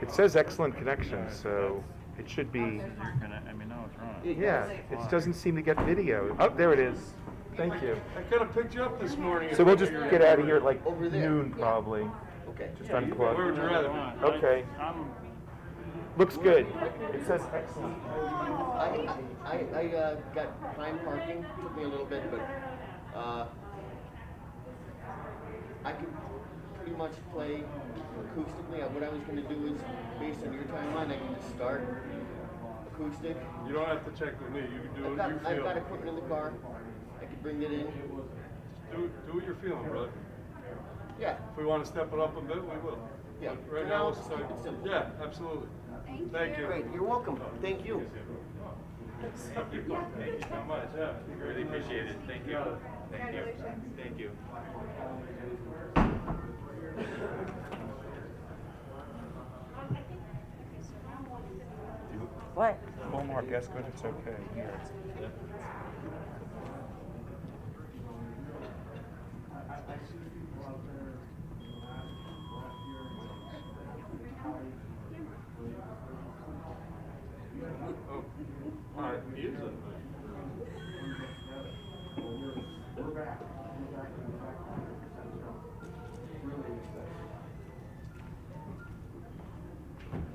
It says excellent connection, so it should be. You're gonna, I mean, no, it's wrong. Yeah, it doesn't seem to get video. Oh, there it is. Thank you. I could have picked you up this morning. So we'll just get out of here at like Over there. noon probably. Okay. Just Where would you unplug. rather? Okay. Looks good. It says excellent. I got prime parking. Took me a little bit, but I could pretty much play acoustically. What I was going to do is, based on your timeline, I can just start acoustic. You don't have to check with me. You can do what you I've feel. got equipment in the car. I can bring it in. Do what you're feeling, brother. Yeah. If we want to step it up a bit, we will. Yeah. But right For now, now, let's just start. keep it simple. Yeah, absolutely. Thank you. Great. You're welcome. Thank you. Thank you so much. Yeah. Really appreciate it. Thank you. Thank you. Thank you. What? Call Mark, ask him if it's okay. Here. Oh, all right. He is in.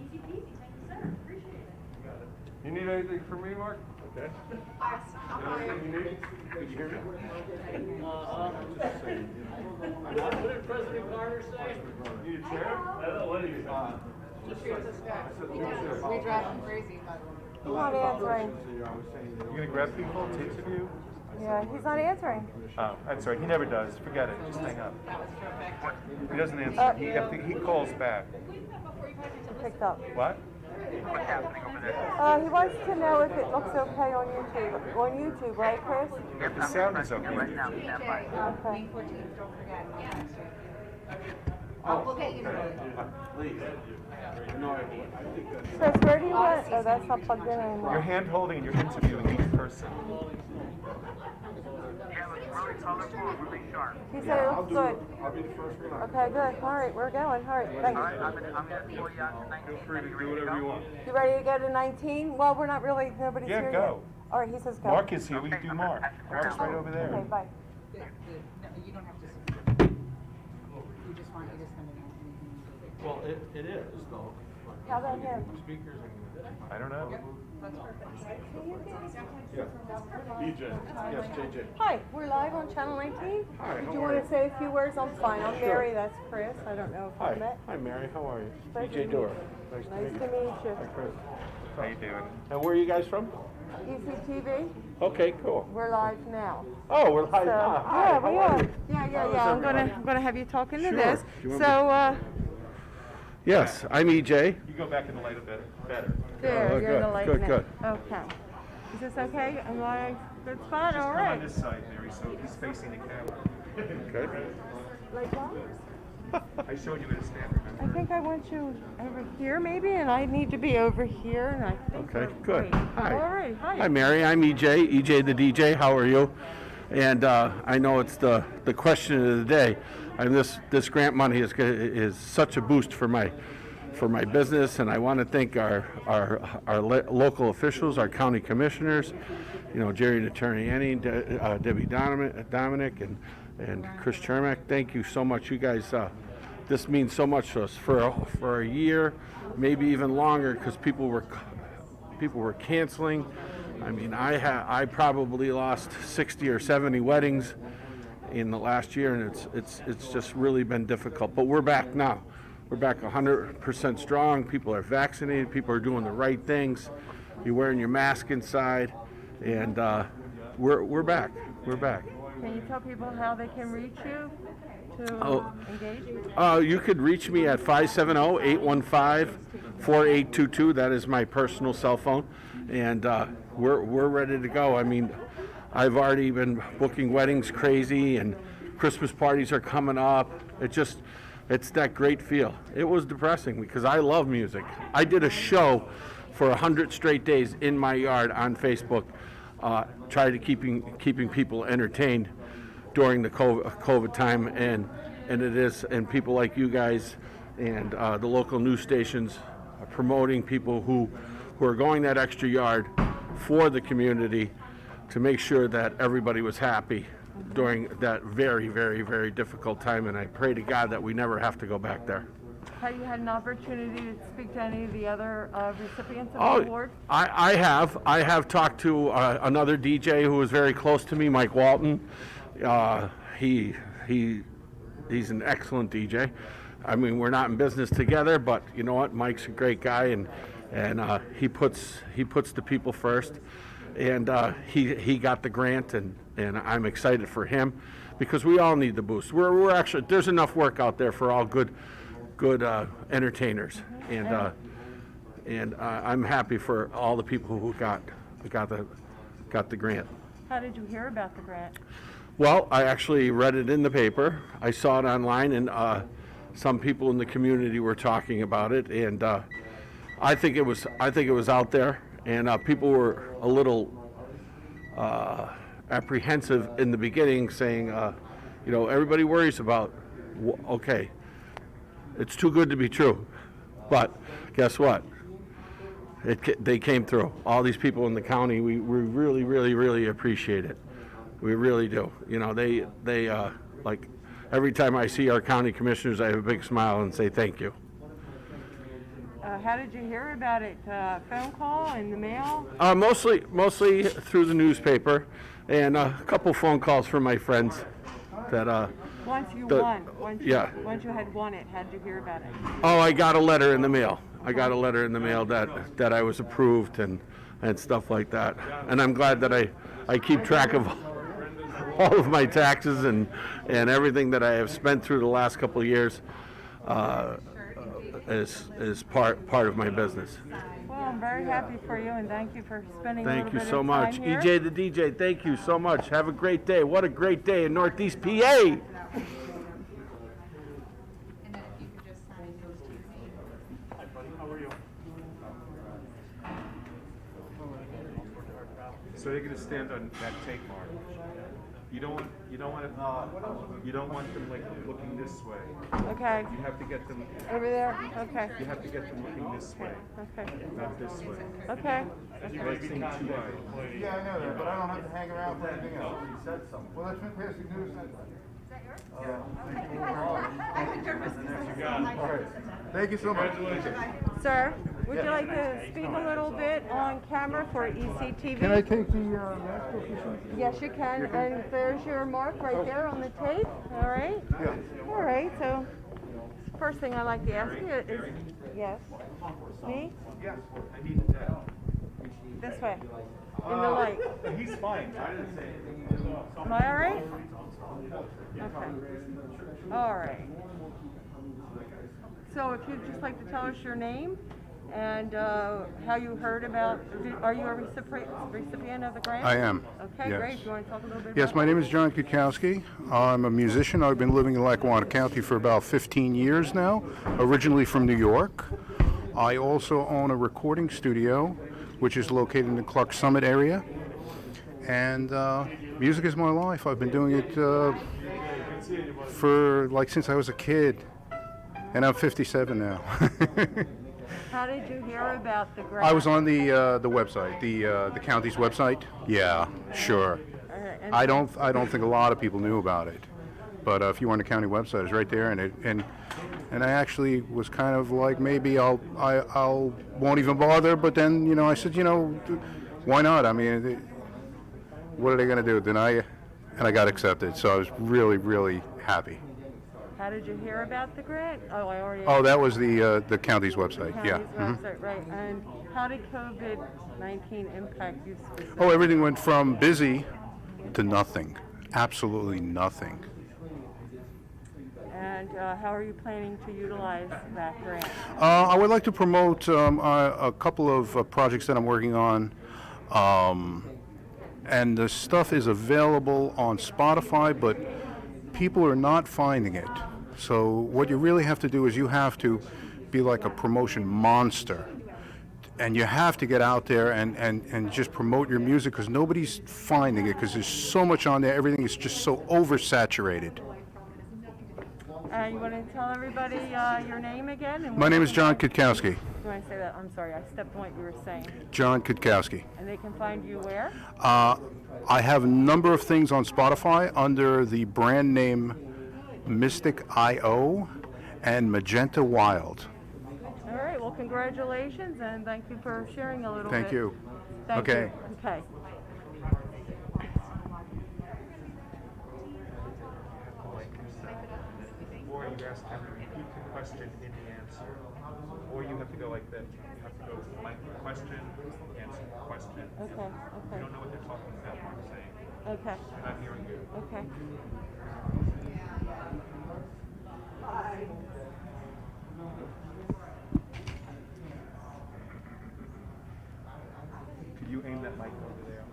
Easy peasy, thank you, sir. Appreciate it. You need anything from me, Mark? Okay. Anything you need? Did you hear me? What did President Carter say? Need a chair? What do you We drive him crazy, by the way. He's not answering. You gonna grab people to interview? Yeah, he's not answering. Oh, that's right. He never does. Forget it. Just hang up. That was perfect. He doesn't answer. He calls back. Picked up. What? He wants to know if it looks okay on YouTube. On YouTube, right, Chris? The sound is okay. TJ, May 14th, don't forget. We'll get you. Chris, where do you want? Oh, that's not plugged in anymore. You're hand holding and you're interviewing each person. He said it looks good. I'll be the first one. Okay, good. All right, we're going. All right, thanks. Feel free to do whatever you want. You ready to go to 19? Well, we're not really. Nobody's Yeah, here go. yet. All right, he says go. Mark is here. We can do Mark. Mark's right over there. Okay, bye. No, you don't have to. You just want, you just want to know anything. Well, it is, though. How about him? Speakers and... I don't know. That's perfect. Yeah. DJ. Yes, JJ. Hi, we're live on Channel 19. Hi, Did how you are want you? to say a few words? I'm fine. I'm Sure. Mary. That's Chris. I don't know if I met. Hi, Mary. How are you? Nice to DJ meet Dora. you. Nice to Nice meet to you. meet you. Hi, Chris. How you doing? And where are you guys from? ECTV. Okay, cool. We're live now. Oh, we're So, hi. yeah, we how are. you? Yeah. I'm gonna have you talk into Sure. this. Do you want So, Yes, I'm EJ. You go back in the light a bit better. there, Oh, you're in the good, light good, now. good. Okay. Is this okay? Am I in good spot? Just All come on right. this side, Mary, so he's facing the camera. Okay. Like what? I showed you where to stand, I remember? think I want you over here maybe, and I need to be over here, and I think Okay, we're good. great. Hi. All right, hi. Hi, Mary. I'm EJ. EJ the DJ. How are you? And I know it's the question of the day. And this grant money is such a boost for my business, and I want to thank our local officials, our county commissioners, Jerry and Attorney Annie, Debbie Dominic, and Chris Chermak. Thank you so much, you guys. This means so much to us for a year, maybe even longer, because people were canceling. I mean, I probably lost 60 or 70 weddings in the last year, and it's just really been difficult. But we're back now. We're back 100% strong. People are vaccinated. People are doing the right things. You're wearing your mask inside, and we're back. We're back. Can you tell people how they can reach you to engage? You could reach me at 570-815-4822. That is my personal cell phone, and we're ready to go. I mean, I've already been booking weddings crazy, and Christmas parties are coming up. It's that great feel. It was depressing because I love music. I did a show for 100 straight days in my yard on Facebook, tried to keeping people entertained during the COVID time, and people like you guys and the local news stations promoting people who are going that extra yard for the community to make sure that everybody was happy during that very, very, very difficult time. And I pray to God that we never have to go back there. Have you had an opportunity to speak to any of the other recipients of the award? I have talked to another DJ who was very close to me, Mike Walton. He's an excellent DJ. I mean, we're not in business together, but you know what? Mike's a great guy, and he puts the people first. And he got the grant, and I'm excited for him because we all need the boost. We're actually, there's enough work out there for all good entertainers, and I'm happy for all the people who got the grant. How did you hear about the grant? Well, I actually read it in the paper. I saw it online, and some people in the community were talking about it, and I think it was out there, and people were a little apprehensive in the beginning, saying, everybody worries about, okay, it's too good to be true, but guess what? They came through. All these people in the county, we really, really, really appreciate it. We really do. They like every time I see our county commissioners, I have a big smile and say thank you. How did you hear about it? Phone call, in the mail? Mostly through the newspaper, and a couple phone calls from my friends. That Once you had won it, how did you hear about it? Oh, I got a letter in the mail. that I was approved and stuff like that. And I'm glad that I keep track of all of my taxes and everything that I have spent through the last couple of years is part of my business. Well, I'm very happy for you, and thank you for spending a little Thank you bit so of much. time here. EJ the DJ, thank you so much. Have a great day. What a great day in Northeast PA. And then if you could just sign those two names. Hi, buddy. How are you? So they're gonna stand on that take mark. You don't want them like looking this way. Okay. You have to get them. Over there? Okay. You have to get them looking this way, Okay. not this way. Okay. Facing two eyes. Yeah, I know that, but I don't have to hang around for anything else. Well, that's fantastic news. All right. Thank you so much. Sir, would you like to speak a little bit on camera for ECTV? Can I take the mask off? Yes, you can. And there's your mark right there on the tape. All right? Yeah. All right. So, first thing I'd like to ask you is, yes, me? Yes, I need that. This way, in the light. He's fine. I didn't say anything. Am I all right? Okay. All right. So if you'd just like to tell us your name and how you heard about, are you a recipient of the grant? I am. Okay, Yes. great. Do you want to talk a little bit Yes, about my that? name is John Kukowski. I'm a musician. I've been living in Lackawanna County for about 15 years now, originally from New York. I also own a recording studio, which is located in the Clark Summit area. And music is my life. I've been doing it for since I was a kid. And I'm 57 now. How did you hear about the grant? I was on the website, the county's website. Yeah, sure. All right, and I don't think a lot of people knew about it, but if you were on the county website, it's right there, and I actually was kind of like maybe I'll won't even bother, but then I said why not? I mean, what are they going to do? And I got accepted, so I was really, really happy. how did you hear about the grant? Oh, I already. Oh, that was the county's website. Yeah. County's website, right. And how did COVID-19 impact you specifically? Oh, everything went from busy to nothing. Absolutely nothing. And how are you planning to utilize that grant? I would like to promote a couple of projects that I'm working on. And the stuff is available on Spotify, but people are not finding it. So what you really have to do is you have to be like a promotion monster. And you have to get out there and just promote your music because nobody's finding it because there's so much on there. Everything is just so oversaturated. And you want to tell everybody your name again? And My name is John Kutkowski. You want to say that? I'm sorry, I stepped on what you were saying. John Kutkowski. And they can find you where? I have a number of things on Spotify under the brand name Mystic IO and Magenta Wild. All right, well, congratulations, and thank you for sharing a little bit. Thank you. Thank Okay. you. Okay. Or you have to repeat the question in the answer. Or you have to go like this. You have to go like question, answer, question. Okay. You Okay. don't know what they're talking about, what I'm saying. Okay. And I'm hearing you. Okay. Could you aim that mic over there?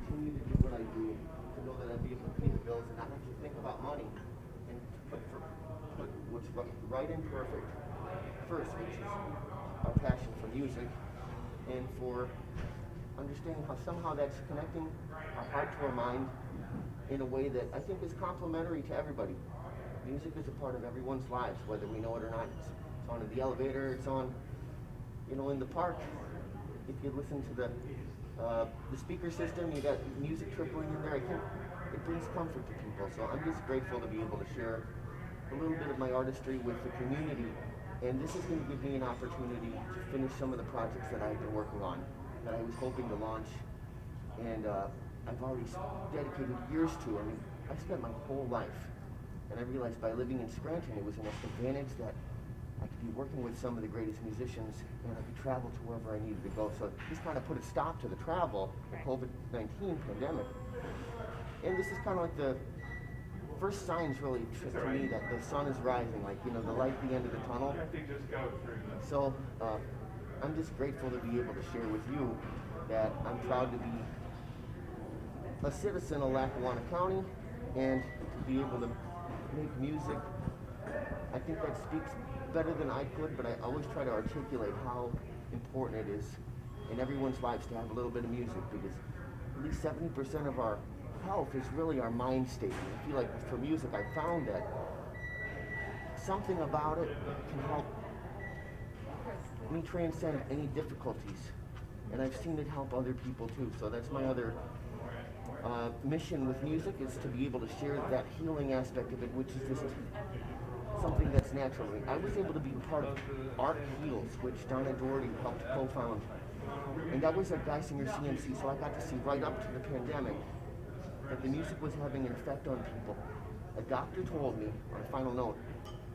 Continue to do what I do, to know that I'd be able to pay the bills and not have to think about money, and put what's right and perfect first, which is our passion for music, and for understanding how somehow that's connecting our heart to our mind in a way that I think is complementary to everybody. Music is a part of everyone's lives, whether we know it or not. It's on in the elevator, it's on, in the park. If you listen to the speaker system, you got music tripling in there. I think it brings comfort to people. So I'm just grateful to be able to share a little bit of my artistry with the community. And this is going to give me an opportunity to finish some of the projects that I've been working on, that I was hoping to launch. And I've already dedicated years to. I mean, I spent my whole life. And I realized by living in Scranton, it was an advantage that I could be working with some of the greatest musicians, and I could travel to wherever I needed to go. So this kind of put a stop to the travel, the COVID-19 pandemic. And this is kind of like the first signs really to me that the sun is rising, like, the light at the end of the tunnel. So I'm just grateful to be able to share with you that I'm proud to be a citizen of Lackawanna County and to be able to make music. I think that speaks better than I could, but I always try to articulate how important it is in everyone's lives to have a little bit of music, because at least 70% of our health is really our mind state. And I feel like for music, I found that something about it can help me transcend any difficulties, and I've seen it help other people too. So that's my other mission with music, is to be able to share that healing aspect of it, which is just something that's natural. I was able to be part of Art Heals, which Donna Doherty helped co-found. And that was at Geisinger CMC, so I got to see right up to the pandemic that the music was having an effect on people. A doctor told me, on a final note,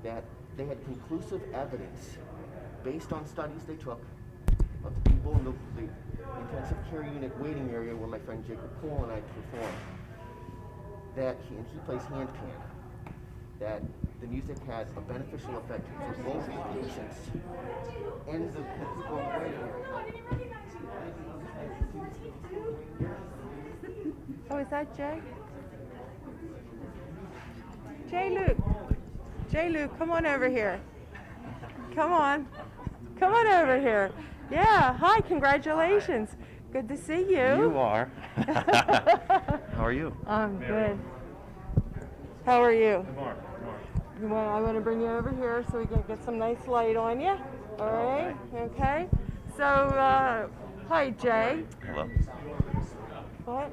that they had conclusive evidence, based on studies they took, of the people in the intensive care unit waiting area where my friend Jacob Cole and I performed, that and he plays handpan, that the music had a beneficial effect for both the patients and the people in the waiting area. Oh, is that Jay? Jay Luke, come on over here. Come on over here. Yeah, hi, congratulations. Good to see you. You are. How are you? I'm good. How are you? Mark. I want to bring you over here so we can get some nice light on you. All right? Okay. So, hi, Jay. Hello. What?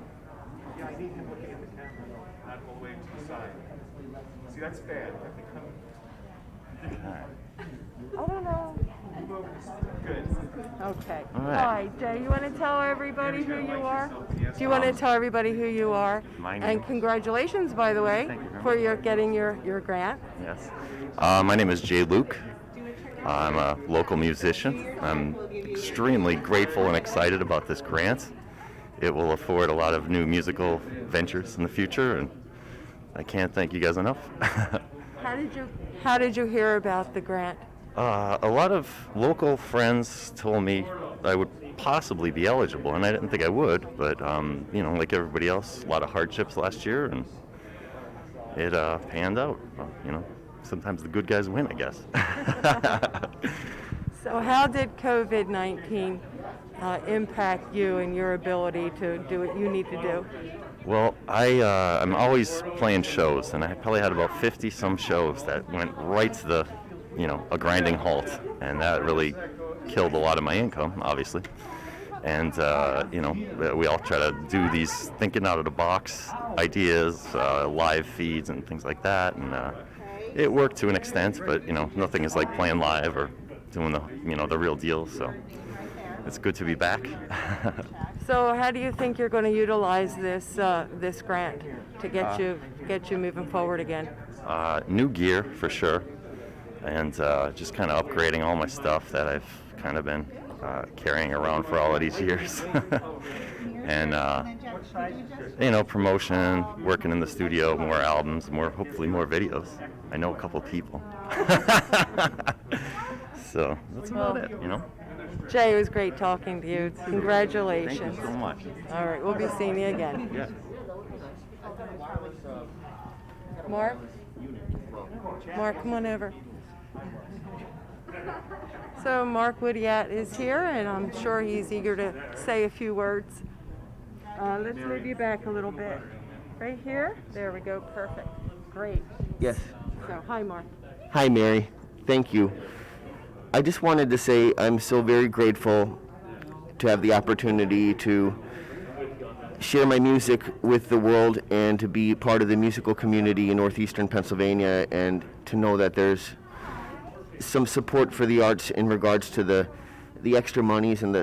Yeah, I need him looking at the camera, not all the way to the side. See, that's bad. You have to come. All right. I don't know. Move over this. Good. Okay. All right. Hi, Jay. You want to tell everybody who you are? Do you want to tell everybody who you are? My name- And congratulations, by the way, Thank you very for much. your getting your grant. Yes. My name is Jay Luke. I'm a local musician. I'm extremely grateful and excited about this grant. It will afford a lot of new musical ventures in the future, and I can't thank you guys enough. How did you hear about the grant? A lot of local friends told me I would possibly be eligible, and I didn't think I would, but like everybody else, a lot of hardships last year, and it panned out. Sometimes the good guys win, I guess. So how did COVID-19 impact you and your ability to do what you need to do? Well, I'm always playing shows, and I probably had about 50 some shows that went right to the, a grinding halt, and that really killed a lot of my income, obviously. And we all try to do these thinking out of the box ideas, live feeds and things like that, and it worked to an extent, but nothing is like playing live or doing the real deal. So it's good to be back. So how do you think you're going to utilize this grant to get you moving forward again? New gear for sure, and just kind of upgrading all my stuff that I've kind of been carrying around for all of these years. And promotion, working in the studio, more albums, hopefully more videos. I know a couple people. So that's about it. Jay, it was great talking to you. Congratulations. Thank you so much. All right, we'll be seeing you again. Yeah. Mark, come on over. So Mark Woodyat is here, and I'm sure he's eager to say a few words. Let's move you back a little bit. Right here? There we go. Perfect. Great. Yes. So, hi, Mark. Hi, Mary. Thank you. I just wanted to say I'm so very grateful to have the opportunity to share my music with the world and to be part of the musical community in northeastern Pennsylvania, and to know that there's some support for the arts in regards to the extra monies, and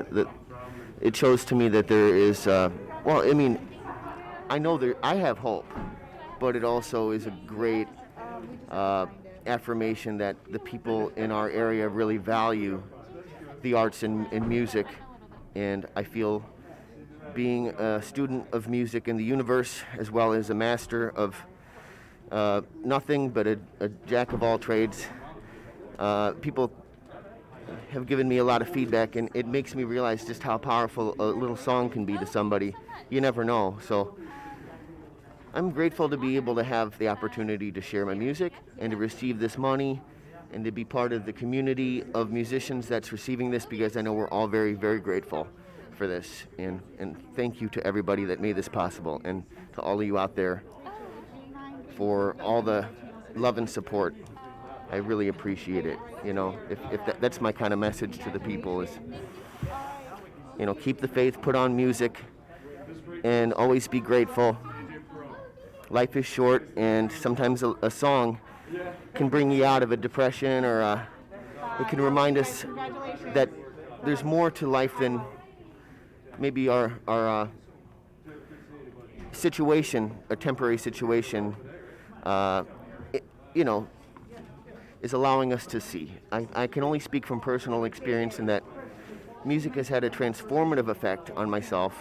it shows to me that there is I know I have hope, but it also is a great affirmation that the people in our area really value the arts and music. And I feel, being a student of music in the universe as well as a master of nothing but a jack of all trades, people have given me a lot of feedback, and it makes me realize just how powerful a little song can be to somebody. You never know. So I'm grateful to be able to have the opportunity to share my music and to receive this money and to be part of the community of musicians that's receiving this, because I know we're all very, very grateful for this. And thank you to everybody that made this possible, and to all of you out there for all the love and support. I really appreciate it. If that's my kind of message to the people is, keep the faith, put on music, and always be grateful. Life is short, and sometimes a song can bring you out of a depression, or it can remind us that there's more to life than maybe our situation, a temporary situation, is allowing us to see. I can only speak from personal experience in that music has had a transformative effect on myself,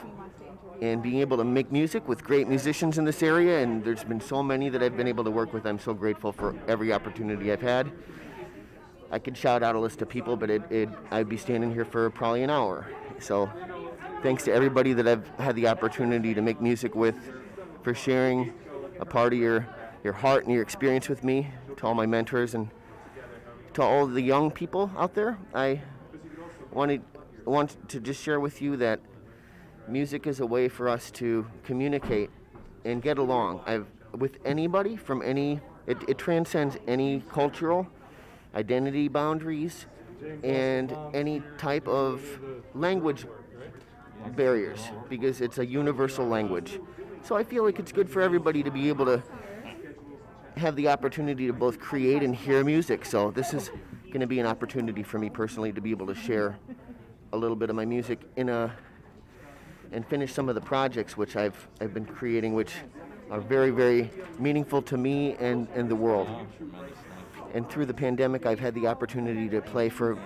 and being able to make music with great musicians in this area, and there's been so many that I've been able to work with. I'm so grateful for every opportunity I've had. I could shout out a list of people, but I'd be standing here for probably an hour. So thanks to everybody that I've had the opportunity to make music with, for sharing a part of your heart and your experience with me, to all my mentors, and to all the young people out there. I want to just share with you that music is a way for us to communicate and get along. With anybody from it transcends any cultural identity boundaries and any type of language barriers, because it's a universal language. So I feel like it's good for everybody to be able to have the opportunity to both create and hear music. So this is going to be an opportunity for me personally to be able to share a little bit of my music and finish some of the projects which I've been creating, which are very, very meaningful to me and the world. And through the pandemic, I've had the opportunity to play for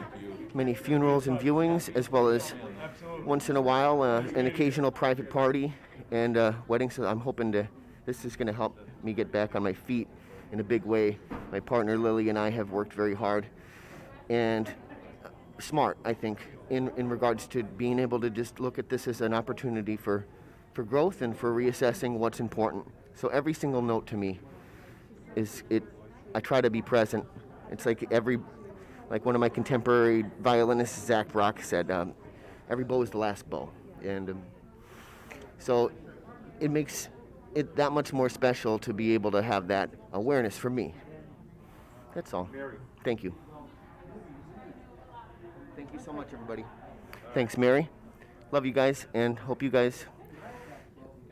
many funerals and viewings, as well as once in a while an occasional private party and wedding. So I'm hoping this is going to help me get back on my feet in a big way. My partner Lily and I have worked very hard and smart, I think, in regards to being able to just look at this as an opportunity for growth and for reassessing what's important. So every single note to me I try to be present. It's like one of my contemporary violinists, Zach Brock, said, every bow is the last bow. And so it makes it that much more special to be able to have that awareness for me. That's all. Thank you. Thank you so much, everybody. Thanks, Mary. Love you guys, and hope you guys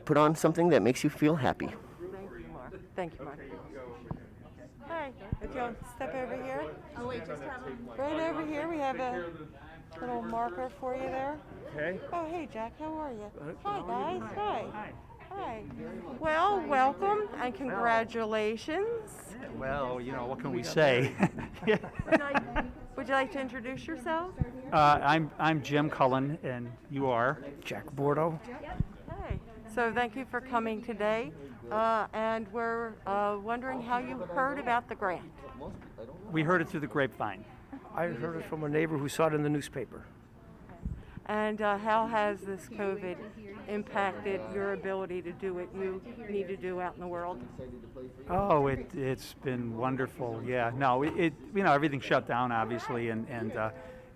put on something that makes you feel happy. Thank you, Mark. Thank you, Mark. Hi, if you'll step over here. Oh, wait, just have them. Right over here, we have a little marker for you there. Okay. Oh, hey, Jack, how are you? Hi, guys. Hi. Hi. Well, welcome and congratulations. Well, you know, what can we say? Would you like to introduce yourself? I'm Jim Cullen, and you are? Jack Bordeaux. Hey. So thank you for coming today. And we're wondering how you heard about the grant. We heard it through the grapevine. I heard it from a neighbor who saw it in the newspaper. And how has this COVID impacted your ability to do what you need to do out in the world? Oh, it's been wonderful. Yeah, no, you know, everything shut down obviously, and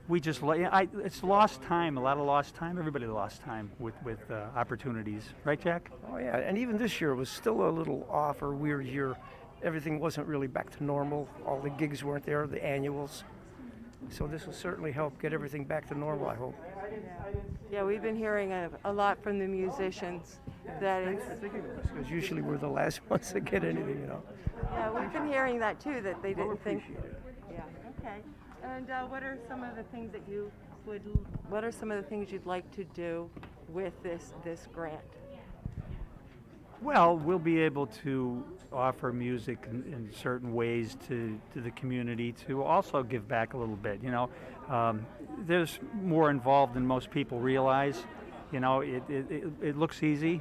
we just it's lost time. A lot of lost time. Everybody lost time with opportunities, right, Jack? Oh yeah, and even this year was still a little off or weird year. Everything wasn't really back to normal. All the gigs weren't there, the annuals. So this will certainly help get everything back to normal, I hope. Yeah, we've been hearing a lot from the musicians that it's. Because usually we're the last ones to get anything, you know. Yeah, we've been hearing that too, that they didn't think. Yeah. Okay. And what are some of the things that you would? What are some of the things you'd like to do with this grant? Well, we'll be able to offer music in certain ways to the community to also give back a little bit. You know, there's more involved than most people realize. You know, it looks easy,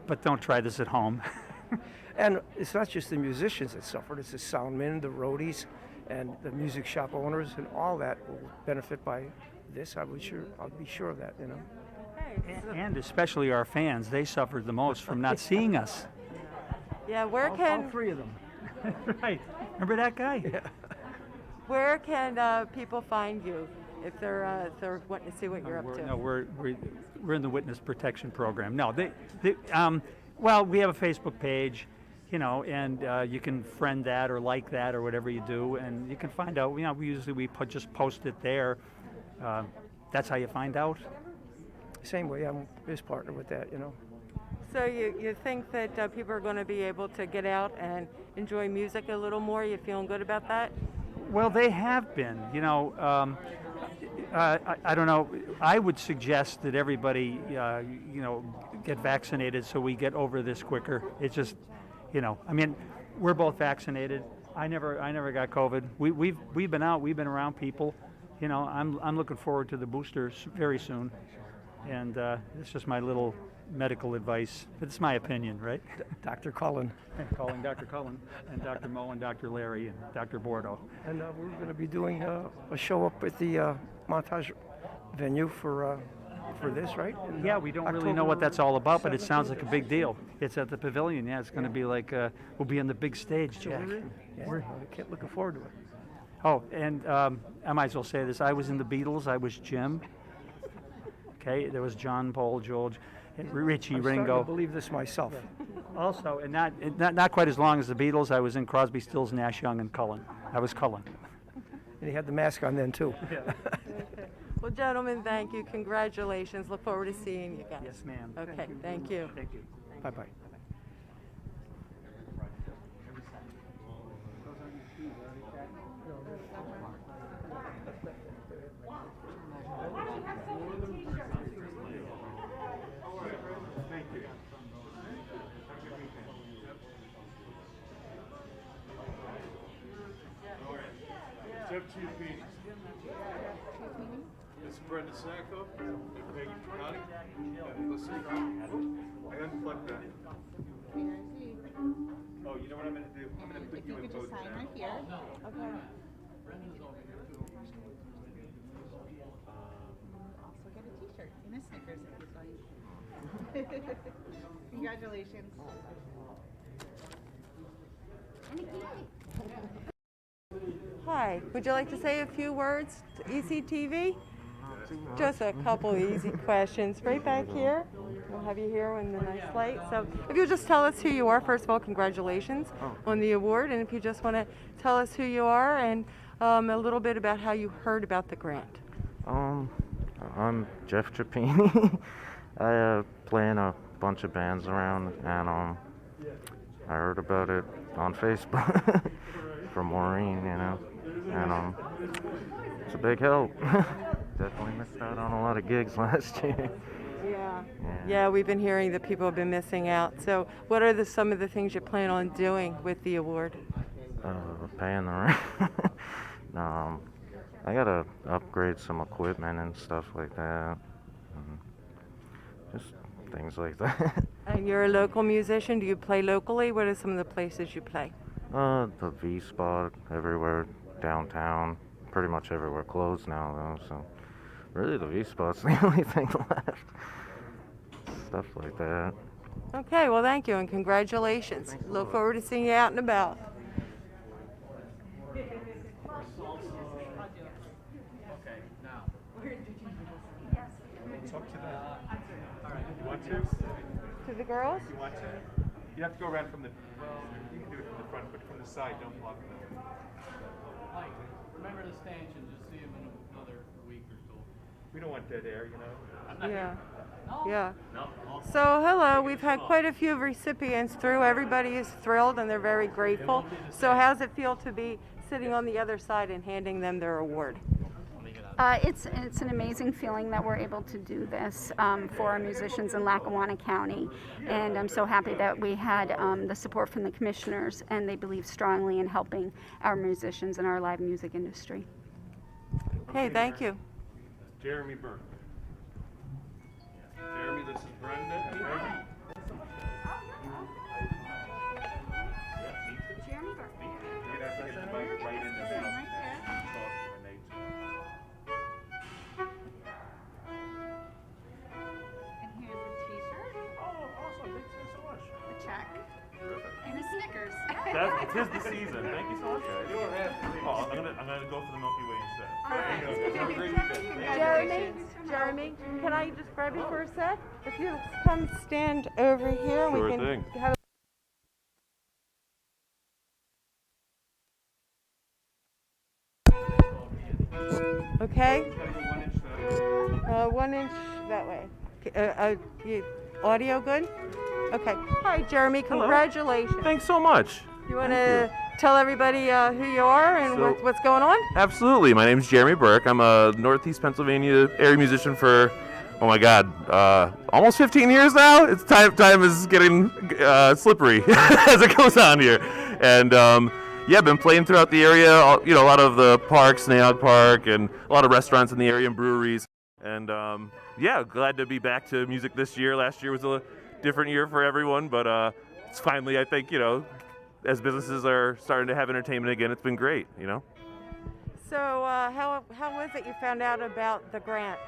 but don't try this at home. And it's not just the musicians that suffered, it's the soundmen, the roadies, and the music shop owners, and all that will benefit by this. I'll be sure of that, you know. And especially our fans, they suffered the most from not seeing us. Yeah, where can all three of them? Right. Remember that guy? Yeah. Where can people find you if they're wanting to see what you're up to? No, we're in the witness protection program. No, well, we have a Facebook page, you know, and you can friend that or like that or whatever you do, and you can find out. You know, we just post it there. That's how you find out. Same way, I'm his partner with that, you know. So you think that people are going to be able to get out and enjoy music a little more? You feeling good about that? Well, they have been. You know, I don't know. I would suggest that everybody, you know, get vaccinated so we get over this quicker. It's just, you know, I mean, we're both vaccinated. I never got COVID. We've been out. We've been around people. You know, I'm looking forward to the boosters very soon. And it's just my little medical advice. It's my opinion, right? Dr. Cullen. Calling Dr. Cullen and Dr. Moe and Dr. Larry and Dr. Bordeaux. And we're going to be doing a show up at the Montage venue for this, right? Yeah, we don't really know what that's all about, but it sounds like a big deal. It's at the Pavilion. Yeah, it's going to be like we'll be on the big stage, Jack. Yeah, we're looking forward to it. Oh, and I might as well say this. I was in the Beatles. I was Jim. Okay, there was John, Paul, George, Richie, Ringo. I'm starting to believe this myself. Also, and not quite as long as the Beatles, I was in Crosby, Stills, Nash, Young, and Cullen. I was Cullen. And he had the mask on then, too. Okay. Well, gentlemen, thank you. Congratulations. Look forward to seeing you guys. Yes, ma'am. Okay, thank you. Thank you. Bye-bye. Step 2, Pete. It's Brenda Sacco and Peggy Tricani. And let's see. I unplugged that. Oh, you know what I'm going to do? I'm going to put you in both. Sign right here. Okay. Also get a t-shirt and a Snickers if you'd like. Congratulations. Hi, would you like to say a few words to ECTV? Just a couple easy questions. Right back here. We'll have you here in the nice light. So if you'll just tell us who you are, first of all, congratulations on the award. And if you just want to tell us who you are and a little bit about how you heard about the grant. I'm Jeff Trapini. I play in a bunch of bands around, and I heard about it on Facebook from Maureen, and it's a big help. Definitely missed out on a lot of gigs last year. Yeah, we've been hearing that people have been missing out. So what are some of the things you plan on doing with the award? Paying the rent. I gotta upgrade some equipment and stuff like that. Just things like that. And you're a local musician. Do you play locally? What are some of the places you play? The V Spot, everywhere downtown. Pretty much everywhere closed now, though, so really the V Spot's the only thing left. Stuff like that. Okay, well, thank you and congratulations. Look forward to seeing you out and about. Talk to them. You want to? To the girls? You want to? You have to go around from the. You can do it from the front, but from the side, don't block them. Mike, remember the stanchions. Just see them in another week or so. We don't want dead air, you know. I'm not Yeah. here. No. Yeah. No. So, hello, we've had quite a few recipients through. Everybody is thrilled and they're very grateful. So, how's it feel to be sitting on the other side and handing them their award? It's an amazing feeling that we're able to do this for our musicians in Lackawanna County, and I'm so happy that we had the support from the commissioners, and they believe strongly in helping our musicians and our live music industry. Okay, thank you. Jeremy Burke. Jeremy, this is Brenda. Jeremy Burke. You'd have to get the mic right in the middle. And here's a t-shirt, Oh, awesome. Thanks so much. a check, Terrific. and a Snickers. It is the season. Thank you so much, guys. You don't have to leave. Oh, I'm gonna go for the Milky Way instead. Have a great weekend. Jeremy, can I just grab you for a sec? If you come stand over here, Sure we can thing. have a Okay? 1 inch that way. Audio good? Okay. Hi, Jeremy. Congratulations. Thanks so much. You want to tell everybody who you are and So- what's going on? Absolutely. My name's Jeremy Burke. I'm a Northeast Pennsylvania area musician for, oh my God, almost 15 years now. It's time is getting slippery as it goes on here, and yeah, I've been playing throughout the area. A lot of the parks, Nayog Park, and a lot of restaurants in the area and breweries. And yeah, glad to be back to music this year. Last year was a different year for everyone, but it's finally, I think, as businesses are starting to have entertainment again, it's been great, So how was it you found out about the grant?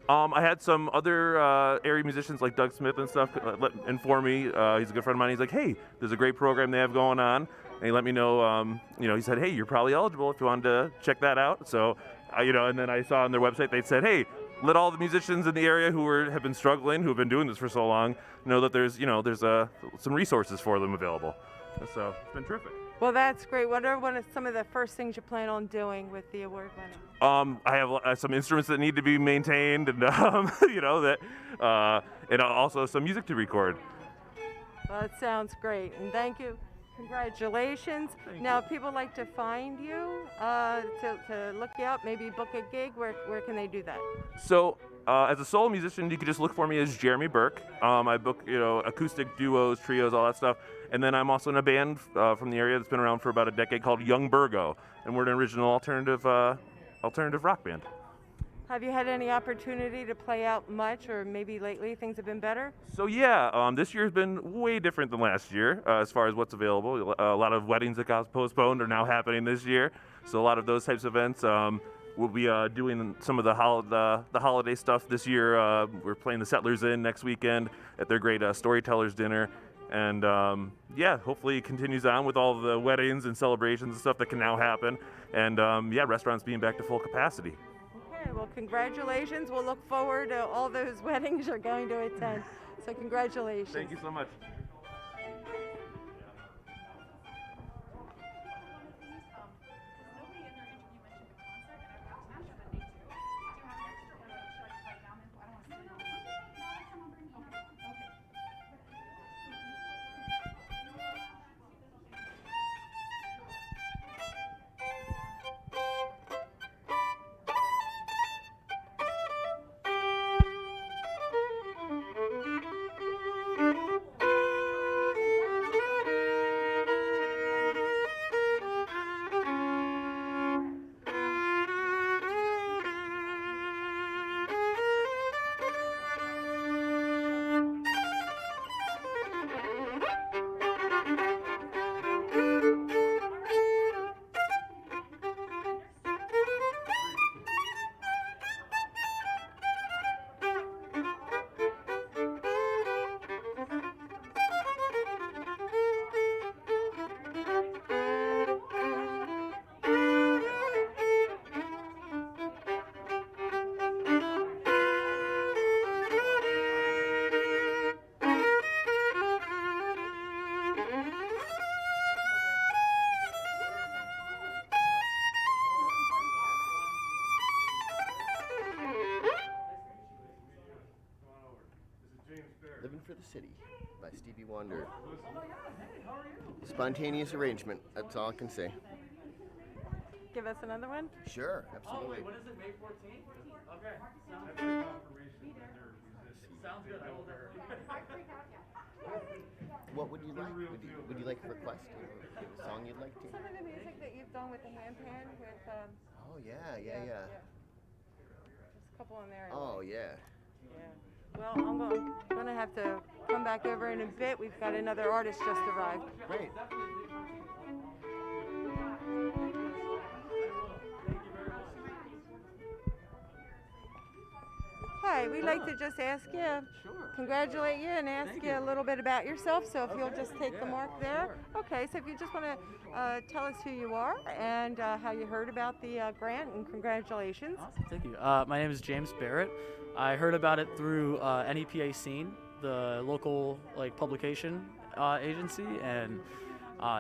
I had some other area musicians like Doug Smith and stuff inform me. He's a good friend of mine. He's like, hey, there's a great program they have going on. And he let me know, he said, hey, you're probably eligible if you wanted to check that out. So, and then I saw on their website, they said, hey, let all the musicians in the area who have been struggling, who have been doing this for so long, know that there's some resources for them available. So it's been terrific. Well, that's great. What are some of the first things you plan on doing with the award winner? I have some instruments that need to be maintained, and and also some music to record. Well, that sounds great, and thank you. Congratulations. Now, if people like to find you, to look you up, maybe book a gig, where can they do that? So, as a solo musician, you can just look for me as Jeremy Burke. I book, acoustic duos, trios, all that stuff. And then I'm also in a band from the area that's been around for about a decade called Young Burgo, and we're an original alternative rock band. Have you had any opportunity to play out much, or maybe lately things have been better? So yeah, this year's been way different than last year as far as what's available. A lot of weddings that got postponed are now happening this year. So a lot of those types of events. We'll be doing some of the holiday stuff this year. We're playing the Settlers Inn next weekend at their great Storytellers Dinner. And yeah, hopefully it continues on with all the weddings and celebrations and stuff that can now happen. And yeah, restaurants being back to full capacity. Okay, well, congratulations. We'll look forward to all those weddings you're going to attend. So congratulations. Thank you so much. Living for the City by Stevie Wonder. Spontaneous arrangement, that's all I can say. Give us another one? Sure, absolutely. When is it, May 14th? Okay. Sounds good. I will What would you like? Would you like a request? Do you have a song you'd like to? Some of the music that you've done with the handpan with Oh yeah. There's a couple in there. Oh yeah. Well, I'm gonna have to come back over in a bit. We've got another artist just arrived. Great. Hi, we'd like to just ask you, congratulate you and ask you a little bit about yourself. So if you'll just take the mark there. Okay, so if you just want to tell us who you are and how you heard about the grant, and congratulations. Awesome, thank you. My name is James Barrett. I heard about it through NEPA Scene, the local publication agency, and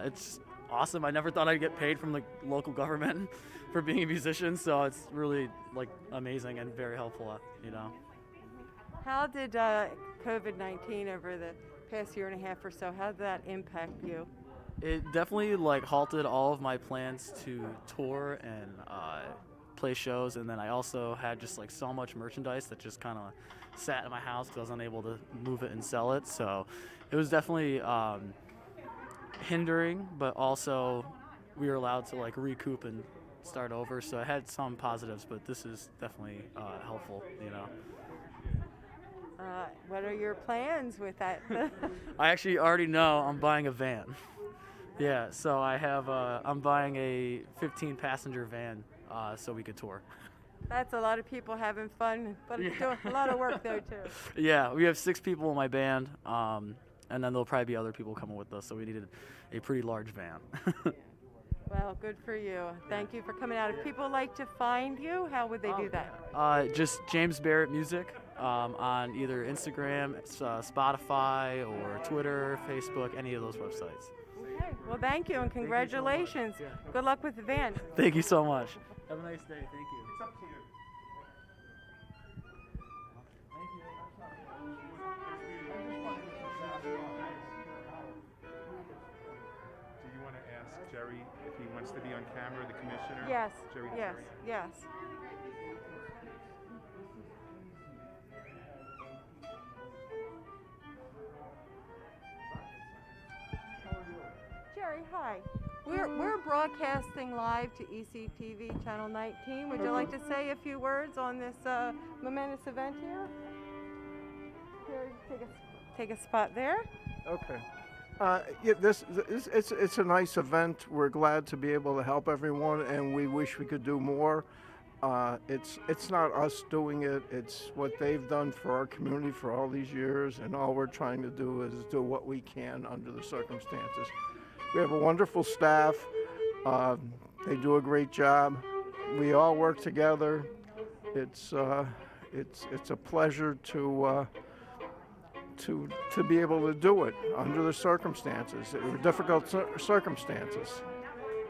it's awesome. I never thought I'd get paid from the local government for being a musician, so it's really amazing and very helpful, How did COVID-19 over the past year and a half or so, how did that impact you? It definitely halted all of my plans to tour and play shows, and then I also had just so much merchandise that just kind of sat in my house because I was unable to move it and sell it. So it was definitely hindering, but also we were allowed to recoup and start over. So I had some positives, but this is definitely helpful, What are your plans with that? I actually already know I'm buying a van. Yeah, so I'm buying a 15-passenger van so we could tour. That's a lot of people having fun, but it's doing a lot of work there too. Yeah, we have 6 people in my band, and then there'll probably be other people coming with us, so we needed a pretty large van. Well, good for you. Thank you for coming out. If people like to find you, how would they do that? Just James Barrett Music on either Instagram, Spotify, or Twitter, Facebook, any of those websites. Okay. Well, thank you and congratulations. Good luck with the van. Thank you so much. Have a nice day. Thank you. It's up to you. Do you want to ask Jerry if he wants to be on camera, the commissioner? Yes. Jerry. Yes. Yes. Jerry, hi. We're broadcasting live to ECTV Channel 19. Would you like to say a few words on this momentous event here? Here, take a spot there. Okay. It's a nice event. We're glad to be able to help everyone, and we wish we could do more. It's not us doing it. It's what they've done for our community for all these years, and all we're trying to do is do what we can under the circumstances. We have a wonderful staff. They do a great job. We all work together. It's a pleasure to to be able to do it under the circumstances. It were difficult circumstances,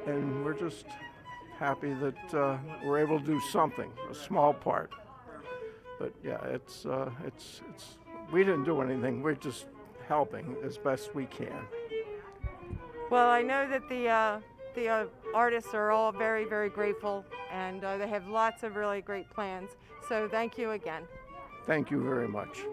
and we're just happy that we're able to do something, a small part. But yeah, it's we didn't do anything. We're just helping as best we can. Well, I know that the artists are all very, very grateful, and they have lots of really great plans. So thank you again. Thank you very much.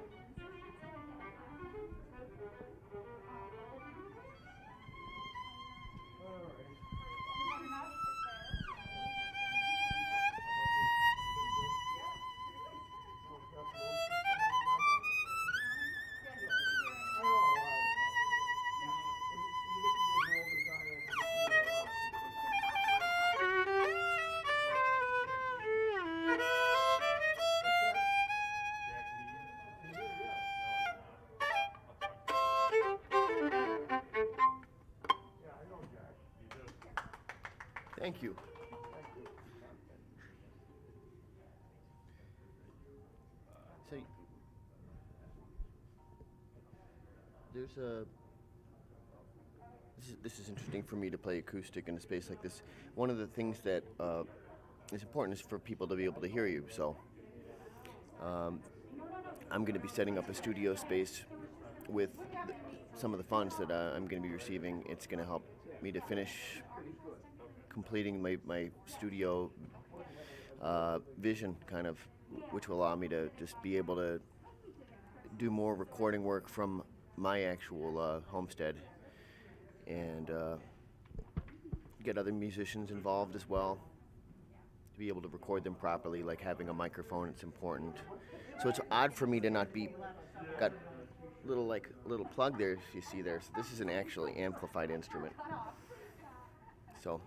Thank you. So there's a this is interesting for me to play acoustic in a space like this. One of the things that is important is for people to be able to hear you. So I'm going to be setting up a studio space with some of the funds that I'm going to be receiving. It's going to help me to finish completing my studio vision, kind of, which will allow me to just be able to do more recording work from my actual homestead and get other musicians involved as well, to be able to record them properly, like having a microphone. It's important. So it's odd for me to not be got little plug there, if you see there. So this is an actually amplified instrument. So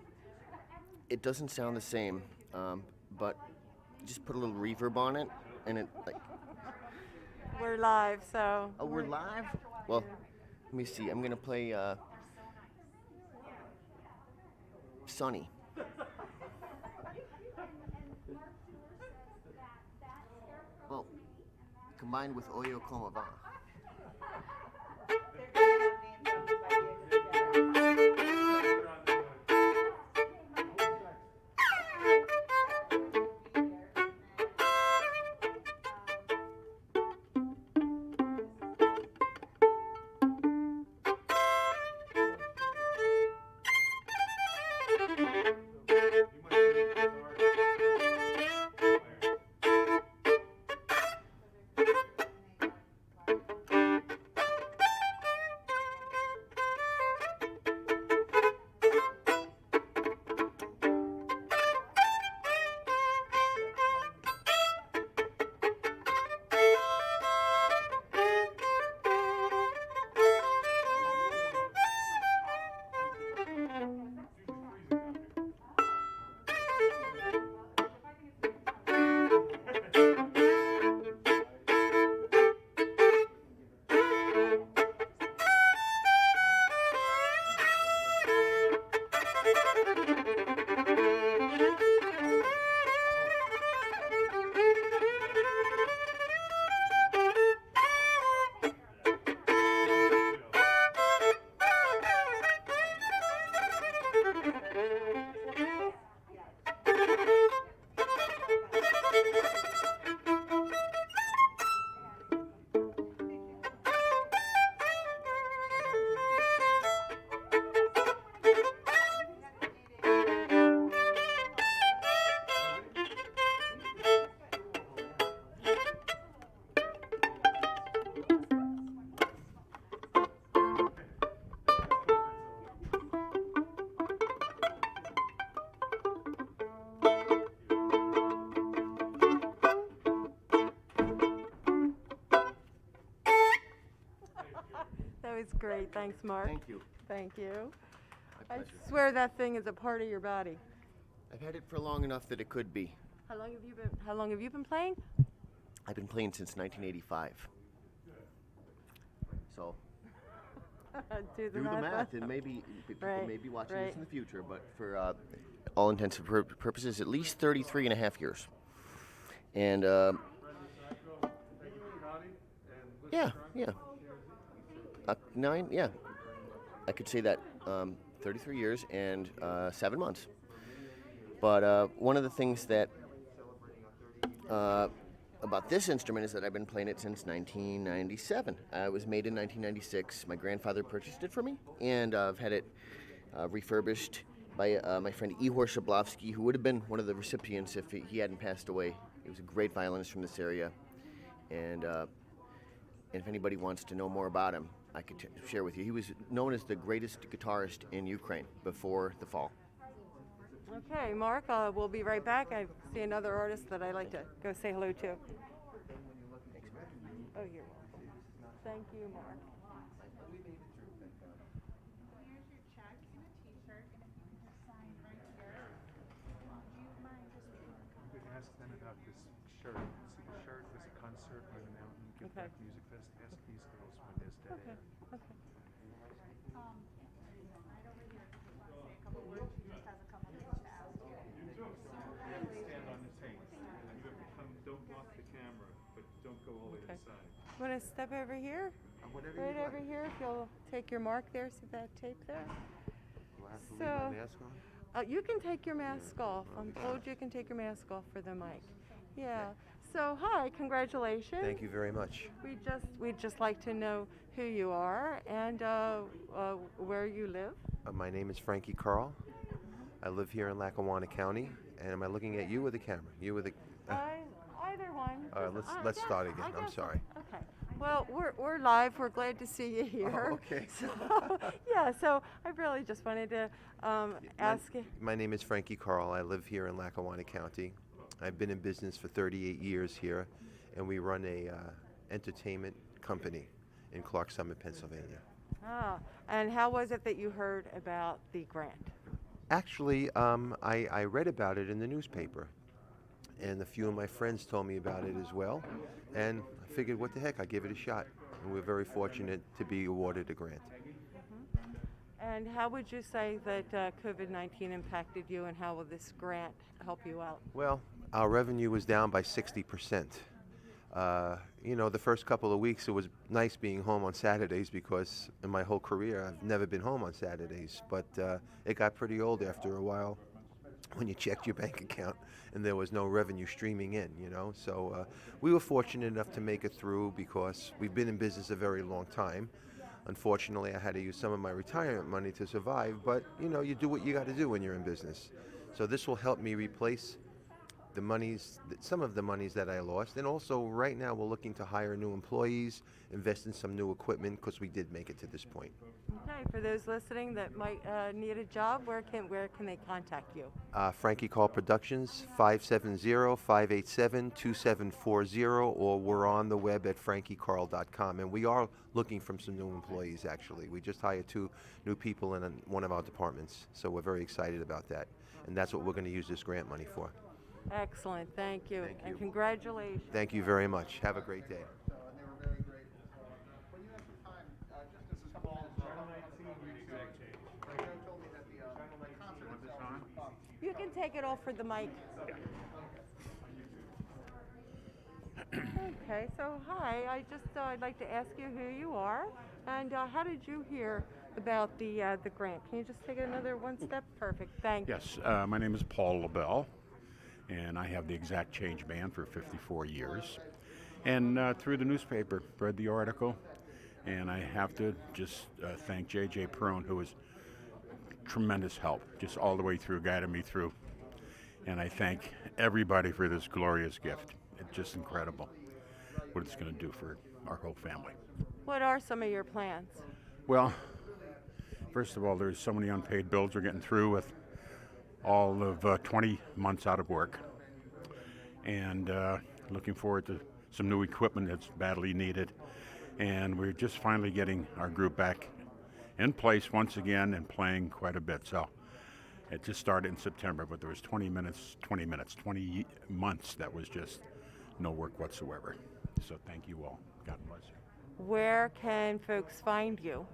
it doesn't sound the same, but just put a little reverb on it, and it like. We're live, so. Oh, we're live? Well, let me see. I'm gonna play Sunny. Well, combined with Oyo Como Va. That was great. Thanks, Mark. Thank you. Thank you. My I pleasure. swear that thing is a part of your body. I've had it for long enough that it could be. How long have you been playing? I've been playing since 1985. So Do the do the math. math, and maybe people Right, may be watching right. this in the future, but for all intents and purposes, at least 33 and a half years. And yeah, 9, yeah. I could say that 33 years and 7 months. But one of the things that about this instrument is that I've been playing it since 1997. It was made in 1996. My grandfather purchased it for me, and I've had it refurbished by my friend Ihor Shablovsky, who would have been one of the recipients if he hadn't passed away. He was a great violinist from this area, and if anybody wants to know more about him, I could share with you. He was known as the greatest guitarist in Ukraine before the fall. Okay, Mark, we'll be right back. I see another artist that I'd like to go say hello to. Oh, you're welcome. Thank you, Mark. Here's your check and a t-shirt, and if you could just sign right here. Do you mind just You could ask them about this shirt. See the shirt, there's a concert on the mountain, Give Okay. Back Music Fest. Ask these girls when there's dead Okay, air. okay. right over here, if you want to say a couple words, she just has a couple things to ask you. Stand on the tape. You have to come, don't block the camera, but don't go all the way to Okay. the side. You want to step over here? Whatever Right you over like. here, if you'll take your mark there, see that tape there? Do I have to leave So- my mask on? You can take your mask off. I'm told you can take your mask off for the mic. Yeah. So, hi, congratulations. Thank you very much. We'd just like to know who you are and where you live. My name is Frankie Carl. I live here in Lackawanna County, and am I looking at you with a camera? You with a? Either one. All right, let's start again. I'm sorry. Okay. Well, we're live. We're glad to see you here. Oh, okay. So, yeah. So I really just wanted to ask you. My name is Frankie Carl. I live here in Lackawanna County. I've been in business for 38 years here, and we run a entertainment company in Clark Summit, Pennsylvania. Ah, and how was it that you heard about the grant? Actually, I read about it in the newspaper, and a few of my friends told me about it as well, and I figured, what the heck, I'd give it a shot. And we're very fortunate to be awarded a grant. And how would you say that COVID-19 impacted you, and how will this grant help you out? Well, our revenue was down by 60%. The first couple of weeks it was nice being home on Saturdays because in my whole career I've never been home on Saturdays. But it got pretty old after a while when you checked your bank account and there was no revenue streaming in, So we were fortunate enough to make it through because we've been in business a very long time. Unfortunately, I had to use some of my retirement money to survive, but you do what you got to do when you're in business. So this will help me replace some of the monies that I lost, and also right now we're looking to hire new employees, invest in some new equipment because we did make it to this point. Okay, for those listening that might need a job, where can they contact you? Frankie Call Productions, 570-587-2740, or we're on the web at frankiecarl.com, and we are looking for some new employees. Actually, we just hired 2 new people in one of our departments, so we're very excited about that, and that's what we're going to use this grant money for. Excellent, thank you. And congratulations. Thank you very much. Have a great day. You can take it off for the mic. Okay, so hi, I'd like to ask you who you are and how did you hear about the grant? Can you just take it another one step? Perfect, thank you. Yes, my name is Paul LaBelle, and I have the Exact Change Band for 54 years. And through the newspaper, read the article, and I have to just thank J.J. Perone, who was tremendous help, just all the way through, guided me through. And I thank everybody for this glorious gift. It's just incredible what it's going to do for our whole family. What are some of your plans? Well, first of all, there's so many unpaid bills we're getting through with all of 20 months out of work. And looking forward to some new equipment that's badly needed. And we're just finally getting our group back in place once again and playing quite a bit. So it just started in September, but there was 20 months that was just no work whatsoever. So thank you all. God bless you. Where can folks find you?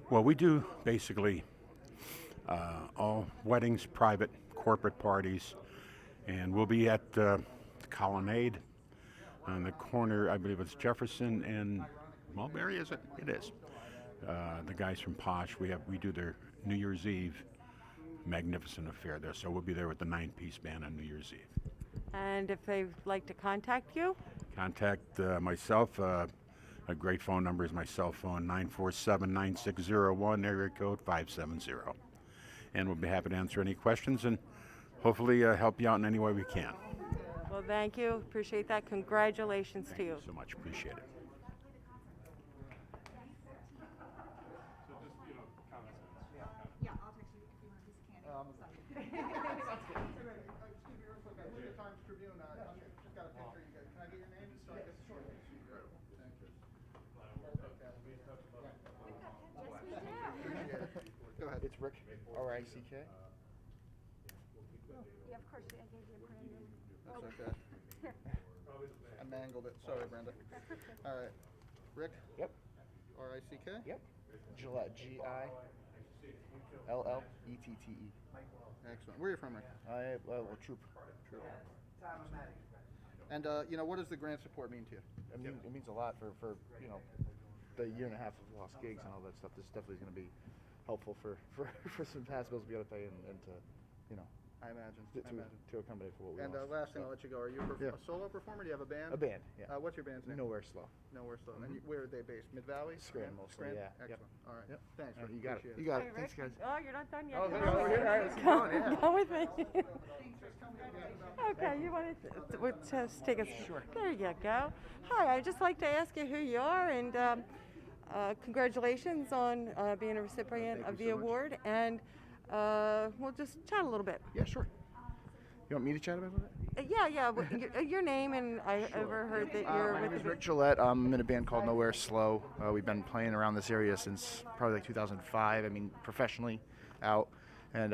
Well, we do basically all weddings, private, corporate parties, and we'll be at the Colonnade on the corner, I believe it's Jefferson and Mulberry, is it? It is. The guys from Posh, we do their New Year's Eve magnificent affair there, so we'll be there with the 9-piece band on New Year's Eve. And if they'd like to contact you? Contact myself. A great phone number is my cell phone, 947-9601, area code 570. And we'll be happy to answer any questions and hopefully help you out in any way we can. Well, thank you. Appreciate that. Congratulations to you. Thank you so much. Appreciate it. Yeah, I'll text you if you want a piece of candy. Times Tribune, just got a picture. Can I get your name? So I guess short. Thank you. Go ahead. It's Rick, R-I-C-K. Yeah, of course, I gave you a brand new. That's okay. I mangled it. Sorry, Brenda. All right. Rick? Yep. R-I-C-K? Yep. Gillette, Gillette. Excellent. Where are you from, Rick? Well, Troop. And, what does the grant support mean to you? It means a lot for the year and a half of lost gigs and all that stuff. This definitely is going to be helpful for some past bills we got to pay and to, I imagine. To accommodate for what we And lost. last thing, I'll let you go. Are you a solo performer? Do you have a band? A band, yeah. What's your band's name? Nowhere Slow. Nowhere Slow. And where are they based? Mid-Valley? Scranton mostly, Scranton? yeah. Excellent. Yep. All right. Yep. Thanks, Rick. You got it. Appreciate You got it. Hey, Thanks, Rick. guys. Oh, you're not done yet. Oh, Come no, on. we're here. Let's keep going, yeah. Come with me. Okay, you want to just take us? Sure. There you go. Hi, I'd just like to ask you who you are and congratulations on being a recipient of the award. And we'll just chat a little bit. Yeah, sure. You want me to chat about it? Yeah. Your name, and I overheard that you're My with name is the Rick Gillette. I'm in a band called Nowhere Slow. We've been playing around this area since probably like 2005. I mean, professionally out. And,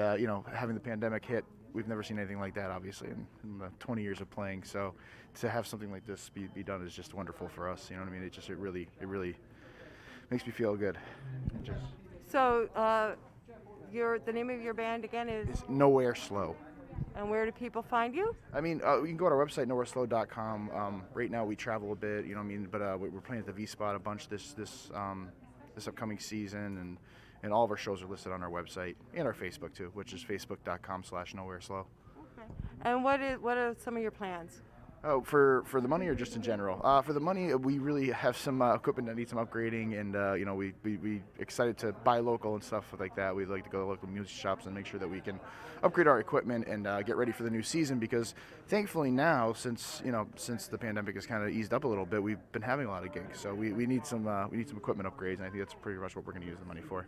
having the pandemic hit, we've never seen anything like that, obviously, in the 20 years of playing. So to have something like this be done is just wonderful for us. You know what I mean? It really makes me feel good. So, the name of your band again is? It's Nowhere Slow. And where do people find you? I mean, you can go to our website, nowhereslow.com. Right now we travel a bit, you know what I mean? But we're playing at the V-Spot a bunch this upcoming season, and all of our shows are listed on our website and our Facebook too, which is facebook.com/nowhereslow. Okay. And what are some of your plans? Oh, for the money or just in general? For the money, we really have some equipment that needs some upgrading, and we excited to buy local and stuff like that. We'd like to go to local music shops and make sure that we can upgrade our equipment and get ready for the new season. Because thankfully now, since the pandemic has kind of eased up a little bit, we've been having a lot of gigs. So we need some equipment upgrades, and I think that's pretty much what we're going to use the money for.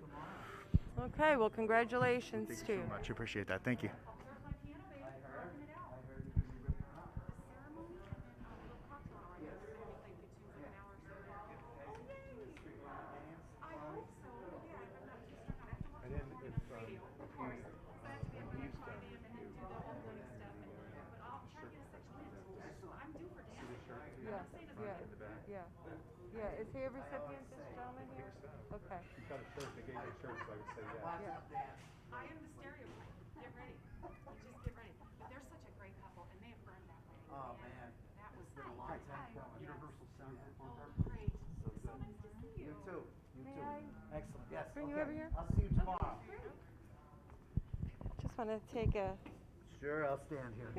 Okay. Well, congratulations to you. Thank you so much. Appreciate that. Thank you. Yeah. Is he a recipient, this gentleman here? Okay. You got a shirt, they gave you a shirt, so I would say yeah. I am the stereotype. Get ready. Just get ready. But they're such a great couple, and they have burned that way. Oh, man. That was It's been a long time coming. Universal Sound Performer. Oh, great. So nice to see you. You too. May I Excellent. Yes. bring you okay. over here? I'll see you tomorrow. Just want to take a. Sure, I'll stand here.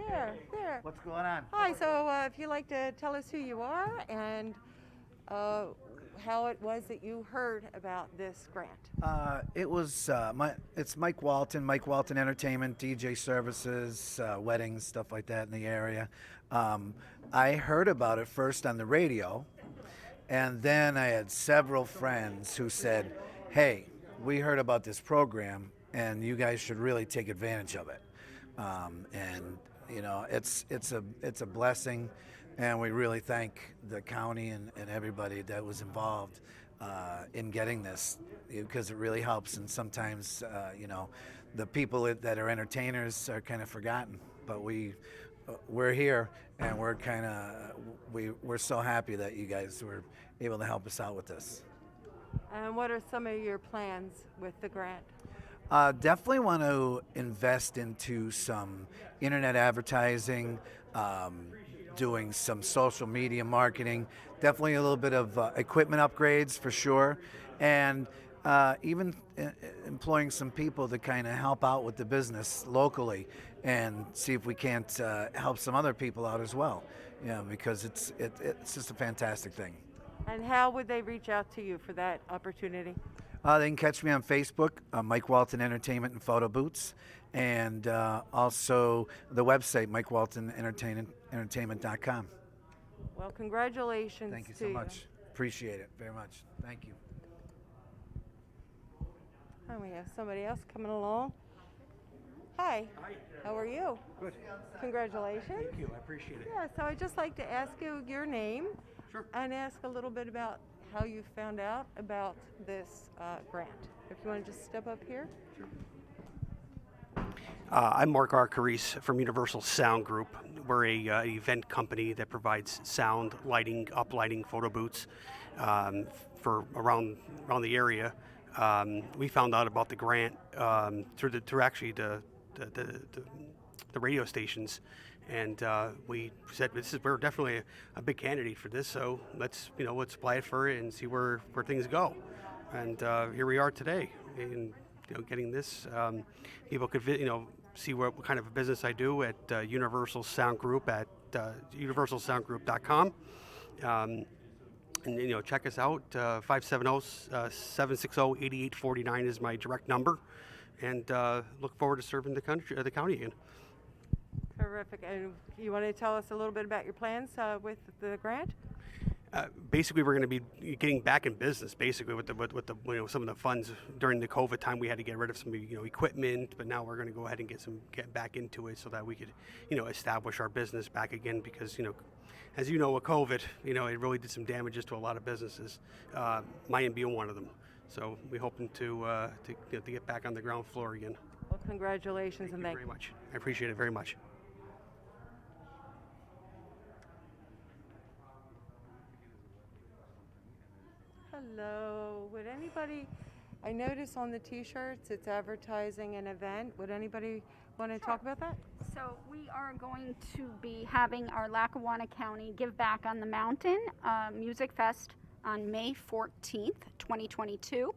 There. What's going on? Hi. So, if you'd like to tell us who you are and how it was that you heard about this grant. It's Mike Walton, Mike Walton Entertainment, DJ services, weddings, stuff like that in the area. I heard about it first on the radio, and then I had several friends who said, hey, we heard about this program, and you guys should really take advantage of it. It's a blessing. And we really thank the county and everybody that was involved in getting this, because it really helps. And sometimes, the people that are entertainers are kind of forgotten. But we're here, and we're so happy that you guys were able to help us out with this. And what are some of your plans with the grant? Definitely want to invest into some internet advertising, doing some social media marketing, definitely a little bit of equipment upgrades for sure, and even employing some people to kind of help out with the business locally and see if we can't help some other people out as well. Because it's just a fantastic thing. And how would they reach out to you for that opportunity? They can catch me on Facebook, Mike Walton Entertainment and Photo Booths, and also the website, MikeWaltonEntertainment.com. Well, congratulations. Thank you to so much. Appreciate it very much. Thank you. And we have somebody else coming along. Hi. Hi. How are you? Good. Congratulations. Thank you. I appreciate it. Yeah, so I'd just like to ask you your name. Sure. And ask a little bit about how you found out about this grant. If you want to just step up here. Sure. I'm Mark Arcarice from Universal Sound Group. We're a event company that provides sound, lighting, uplighting, photo booths for around the area. We found out about the grant through actually the radio stations, and we said we're definitely a big candidate for this. So let's apply for it and see where things go. And here we are today, and getting this. People could see what kind of a business I do at Universal Sound Group at universalsoundgroup.com. And check us out. 570-760-8849 is my direct number, and look forward to serving the county again. Terrific. And you want to tell us a little bit about your plans with the grant? Basically, we're going to be getting back in business. Basically, with the some of the funds during the COVID time, we had to get rid of some equipment, but now we're going to go ahead and get back into it so that we could establish our business back again. Because as you know, with COVID, it really did some damages to a lot of businesses, mine being one of them. So we're hoping to get back on the ground floor again. Well, congratulations and thank you very much. I appreciate it very much. Hello. Would anybody? I notice on the T-shirts it's advertising an event. Would anybody want to talk about that? So we are going to be having our Lackawanna County Give Back on the Mountain Music Fest on May 14th, 2022.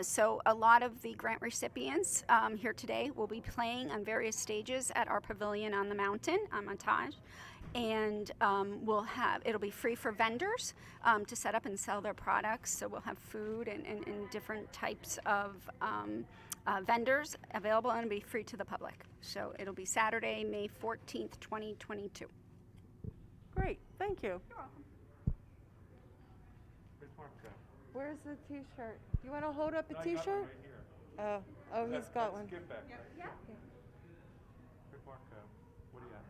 So a lot of the grant recipients here today will be playing on various stages at our pavilion on the mountain, Montage. And it'll be free for vendors to set up and sell their products. So we'll have food and different types of vendors available, and it'll be free to the public. So it'll be Saturday, May 14th, 2022. Great, thank you. You're welcome. Where's Mark go? Where's the T-shirt? You want to hold up a No, I got T-shirt? one right here. Oh, he's got one. Give back. Yeah. Where's Mark go? What do you have?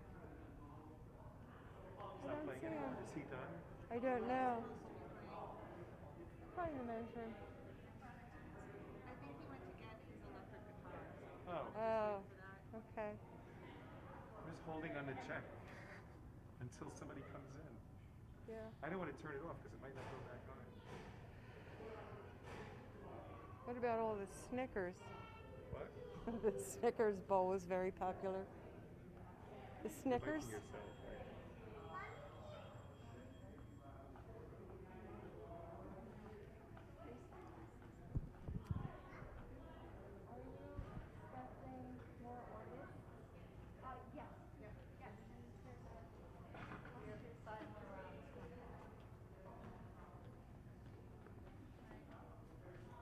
I don't see him. Is he done? I don't know. Trying to measure him. Oh. Okay. I'm just holding on the check until somebody comes in. Yeah. I don't want to turn it off because it might not go back on. What about all the Snickers? What? The Snickers bowl was very popular. The Snickers? Liking yourself, right?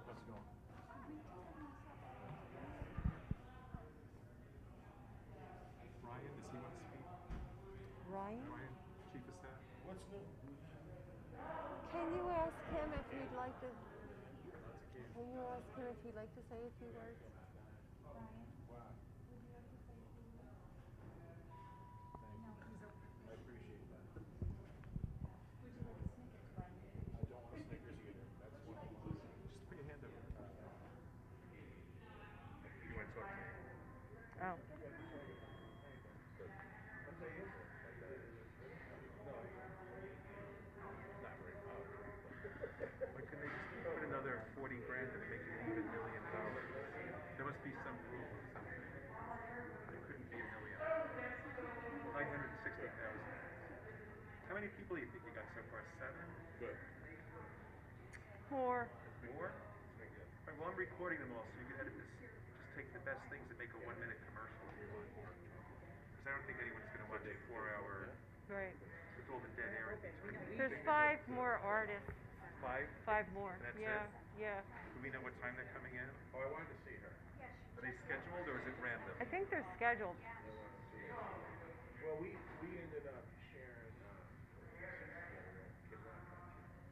Let's go. Ryan, does he want to speak? Ryan? Ryan, Chief of Staff. What's new? Can you ask him if he'd like to? Can you ask him if he'd like to say a few words? Ryan? I appreciate that. I don't want Snickers either. That's one. Just put your hand up. You want to talk to me? Oh. Why couldn't they just put another 40 grand and make it even $1 million? There must be some rule or something. It couldn't be $1 million. 960,000. How many people do you think you got so far? 7? Good. More. More? Well, I'm recording them all, so you can edit this. Just take the best things and make a 1-minute commercial if you want. Because I don't think anyone's going to watch a 4-hour Right. with all the dead air in between. There's 5 more artists. 5? 5 more. That's yeah, it? yeah. Do we know what time they're coming in? Oh, I wanted to see her. Are they scheduled or is it random? I think they're scheduled. Well, we ended up sharing.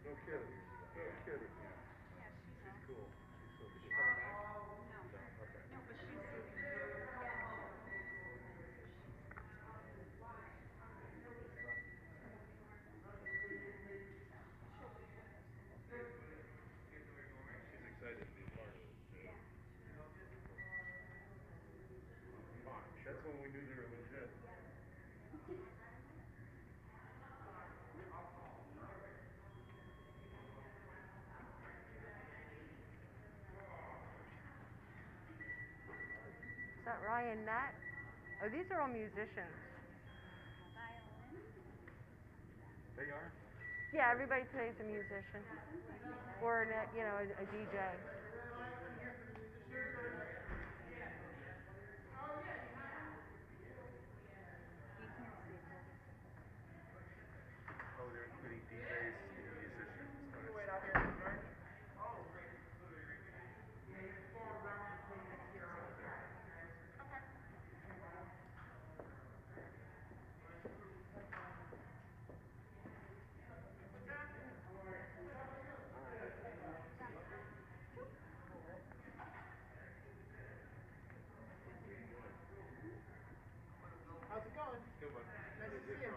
No kidding. No kidding. She's cool. She's cool. Is she coming back? No. Okay. No, but she's. She's excited to be part of it. That's when we knew they were legit. Is that Ryan Nat? Oh, these are all musicians. They are? Yeah, everybody today's a musician. Or, a DJ. Oh, they're including DJs and musicians. How's it going? Good one. Nice to see you.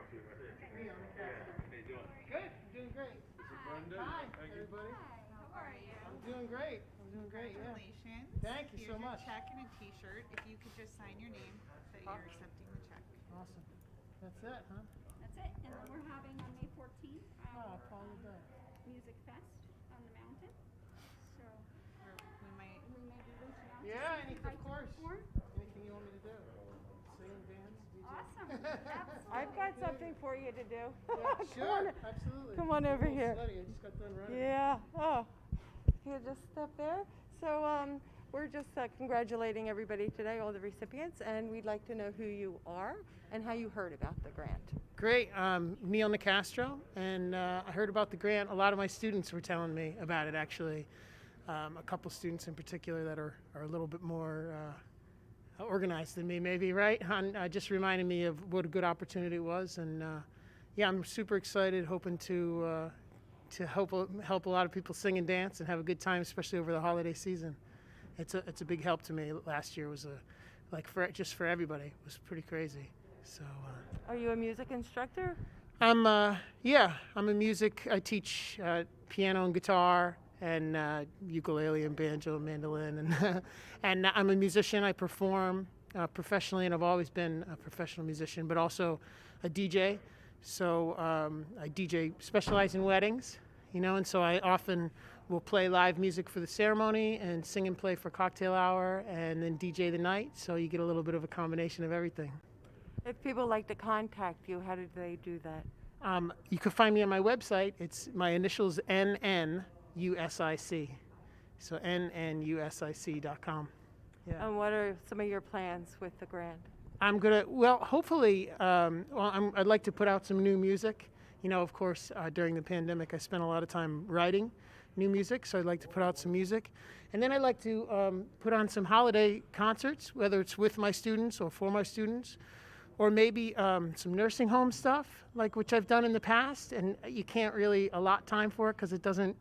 Me on the cast. How you doing? Good. I'm doing great. This is Brenda. Hi, Thank you. everybody. How are you? I'm doing great. I'm doing great. Yeah. Congratulations. Thank you so Here's much. your check and a T-shirt. If you could just sign your name that you're accepting the check. Awesome. That's it, huh? That's it. And then we're having on May 14th Oh, Paul the Bell. Music Fest on the mountain. So We might. we may be reaching out to Yeah, see if of you'd like to course. perform. Anything you want me to do? Sing, dance, DJ? Awesome. Absolutely. I've got something for you to do. Yeah, sure. Absolutely. Come on over I'm a little here. sweaty. I just got done running. Yeah. Oh, you just step there. So we're just congratulating everybody today, all the recipients, and we'd like to know who you are and how you heard about the grant. Great. Neil Nicastro, and I heard about the grant. A lot of my students were telling me about it, actually. A couple students in particular that are a little bit more organized than me, maybe, right? Just reminded me of what a good opportunity it was. And yeah, I'm super excited, hoping to help a lot of people sing and dance and have a good time, especially over the holiday season. It's a big help to me. Last year was for everybody. It was pretty crazy. So. Are you a music instructor? I'm a music. I teach piano and guitar and ukulele and banjo and mandolin, and and I'm a musician. I perform professionally, and I've always been a professional musician, but also a DJ. So I DJ, specialize in weddings, and so I often will play live music for the ceremony and sing and play for cocktail hour, and then DJ the night. So you get a little bit of a combination of everything. If people like to contact you, how do they do that? You can find me on my website. It's my initials NNUSIC. So NNUSIC.com. Yeah. And what are some of your plans with the grant? I'm hopefully, I'd like to put out some new music. Of course, during the pandemic, I spent a lot of time writing new music, so I'd like to put out some music. And then I'd like to put on some holiday concerts, whether it's with my students or for my students, or maybe some nursing home stuff, which I've done in the past, and you can't really allot time for it because it doesn't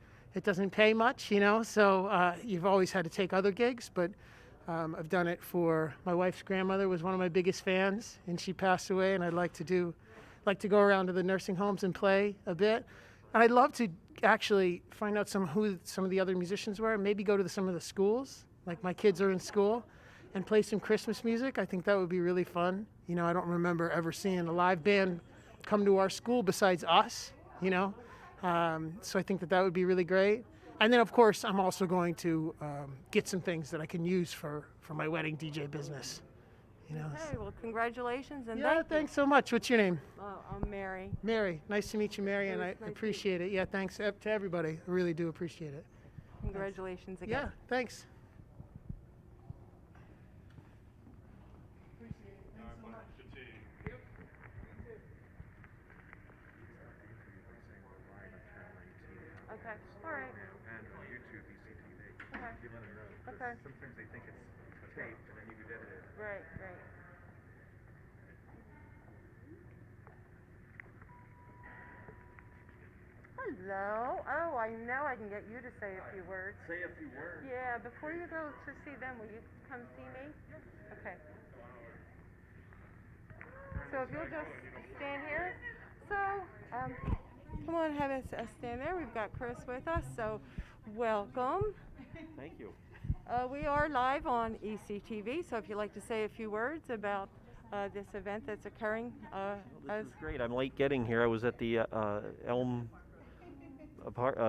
pay much, so you've always had to take other gigs, but I've done it for my wife's grandmother was one of my biggest fans, and she passed away, and I'd like to go around to the nursing homes and play a bit. And I'd love to actually find out who some of the other musicians were, and maybe go to some of the schools, like my kids are in school, and play some Christmas music. I think that would be really fun. I don't remember ever seeing a live band come to our school besides us, so I think that would be really great. And then, of course, I'm also going to get some things that I can use for my wedding DJ business. Okay, well, congratulations and thanks so much. What's your name? I'm Mary. Mary. Nice to meet you, Mary, and I appreciate it. Yeah, thanks to everybody. I really do appreciate it. Congratulations again. Yeah, thanks. Okay, all right. And on YouTube, ECTV. Okay. You let them know. 'Cause Okay. sometimes they think it's a tape, and then you could edit it. Right, right. Hello. Oh, I know I can get you to say a few words. Say a few words. Yeah, before you go to see them, will you come see me? Okay. So if you'll just stand here. So, come on, have us stand there. We've got Chris with us, so welcome. Thank you. We are live on ECTV, so if you'd like to say a few words about this event that's occurring. This is great. I'm late getting here. I was at the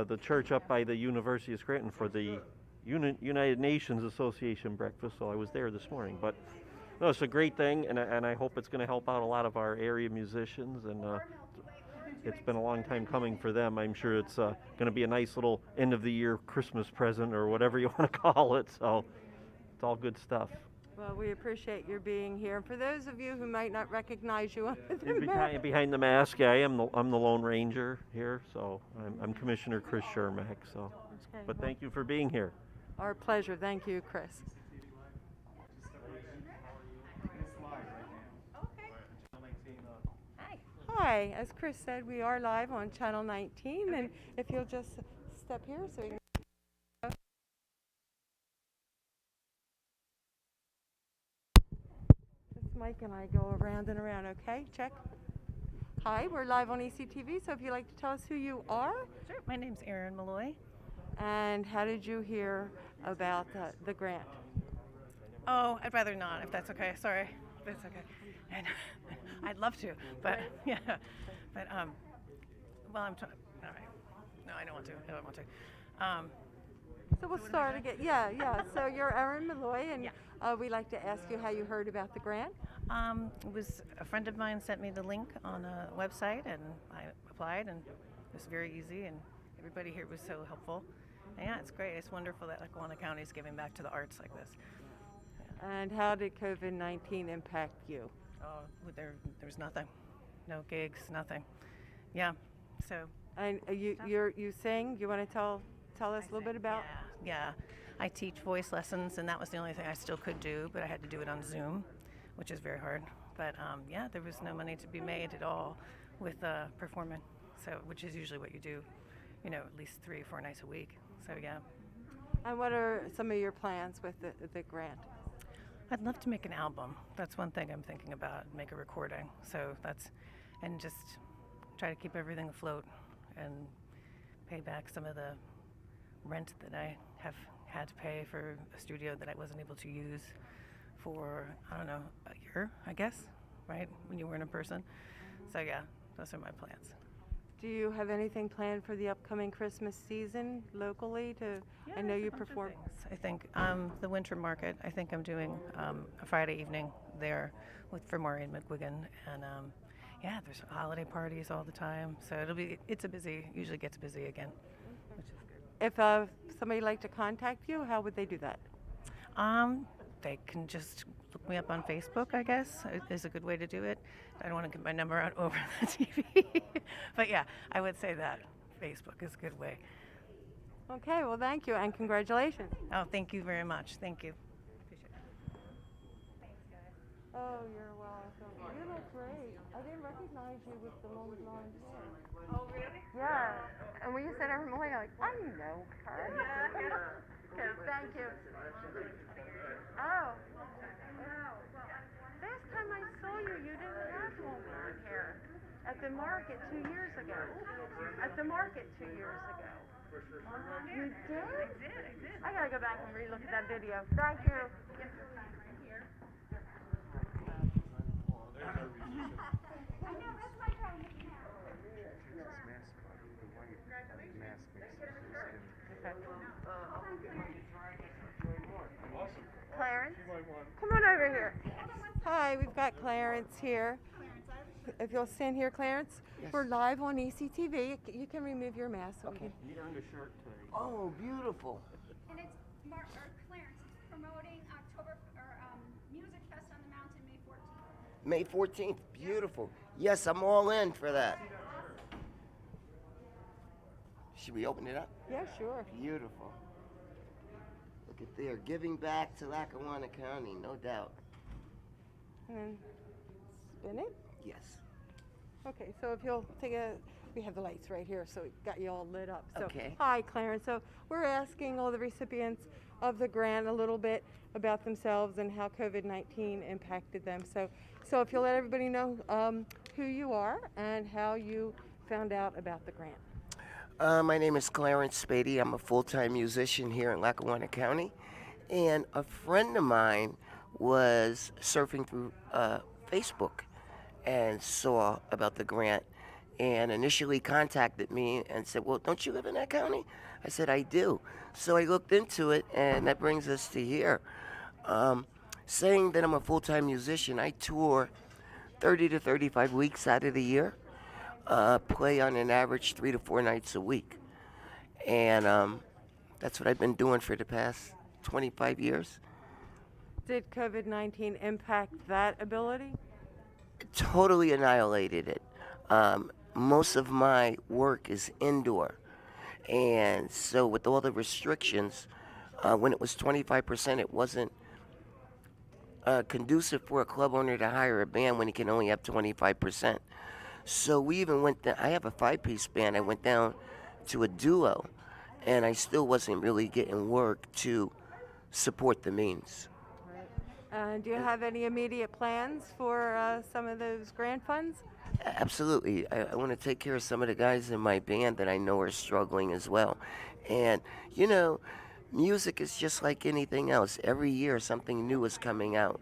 the church up by the University of Scranton for the United Nations Association breakfast, so I was there this morning. But no, it's a great thing, and I hope it's going to help out a lot of our area musicians, and it's been a long time coming for them. I'm sure it's going to be a nice little end-of-the-year Christmas present or whatever you want to call it, so it's all good stuff. Well, we appreciate your being here. And for those of you who might not recognize you under the And mask, behind the mask, yeah, I'm the Lone Ranger here, so I'm Commissioner Chris Shermack. So, Okay, but well- thank you for being here. our pleasure. Thank you, Chris. Hi, as Chris said, we are live on Channel 19, and if you'll just step here so we can. This Mike and I go around and around, okay? Check. Hi, we're live on ECTV, so if you'd like to tell us who you are. Sure, my name's Erin Malloy. And how did you hear about the grant? Oh, I'd rather not, if that's okay. Sorry, that's okay. And I'd love to, but yeah, but well, I'm trying. All right, no, I don't want to. I don't want to. So we'll start again. Yeah. So you're Erin Malloy, and we'd like to ask you how you heard about the grant. It was a friend of mine sent me the link on a website, and I applied, and it was very easy, and everybody here was so helpful. And yeah, it's great. It's wonderful that Lackawanna County is giving back to the arts like this. And how did COVID-19 impact you? Oh, there's nothing, no gigs, nothing. Yeah, so. And you sing. You want to tell us a little bit about? Yeah, I teach voice lessons, and that was the only thing I still could do, but I had to do it on Zoom, which is very hard. But yeah, there was no money to be made at all with performing, so which is usually what you do, at least 3 or 4 nights a week. So yeah. And what are some of your plans with the grant? I'd love to make an album. That's one thing I'm thinking about, make a recording. So and just try to keep everything afloat and pay back some of the rent that I have had to pay for a studio that I wasn't able to use for, I don't know, a year, I guess, right? When you weren't in person. So yeah, those are my plans. Do you have anything planned for the upcoming Christmas season locally? I know you perform. I think the winter market. I think I'm doing a Friday evening there for Maureen McGuigan, and yeah, there's holiday parties all the time. So usually gets busy again, which is good. If somebody would like to contact you, how would they do that? They can just look me up on Facebook, I guess, is a good way to do it. I don't want to get my number out over the TV. But yeah, I would say that Facebook is a good way. Okay, well, thank you, and congratulations. Oh, thank you very much. Thank you. Appreciate it. Oh, you're welcome. You look great. I didn't recognize you with the long blonde hair. Oh, really? Yeah. And when you said Erin Malloy, I'm like, I know her. Okay, thank you. Oh. Last time I saw you, you didn't have long blonde hair. At the market 2 years ago. At the market 2 years ago. You did? I did. I gotta go back and relook at that video. Thank you. Clarence, come on over here. Hi, we've got Clarence here. if you'll stand here, Clarence, Yes. we're live on ECTV. You can remove your mask. So we Okay. can- He earned a shirt today. Oh, beautiful. And it's Clarence. It's promoting October Music Fest on the Mountain, May 14th. May 14th. Beautiful. Yes, I'm all in for that. Should we open it up? Yeah, sure. Beautiful. Look at there, giving back to Lackawanna County, no doubt. And then spin it. Yes. Okay, so if you'll we have the lights right here, so we got you all lit up. So, Okay. Hi, Clarence. So we're asking all the recipients of the grant a little bit about themselves and how COVID-19 impacted them. So if you'll let everybody know who you are and how you found out about the grant. My name is Clarence Spady. I'm a full-time musician here in Lackawanna County. And a friend of mine was surfing through Facebook and saw about the grant and initially contacted me and said, well, don't you live in that county? I said, I do. So I looked into it, and that brings us to here. Saying that I'm a full-time musician, I tour 30 to 35 weeks out of the year, play on an average 3 to 4 nights a week. And that's what I've been doing for the past 25 years. Did COVID-19 impact that ability? Totally annihilated it. Most of my work is indoor. And so with all the restrictions, when it was 25%, it wasn't conducive for a club owner to hire a band when he can only have 25%. So we even went down, I have a 5-piece band, I went down to a duo, and I still wasn't really getting work to support the means. Do you have any immediate plans for some of those grant funds? Absolutely. I want to take care of some of the guys in my band that I know are struggling as well. And, you know, music is just like anything else. Every year something new is coming out,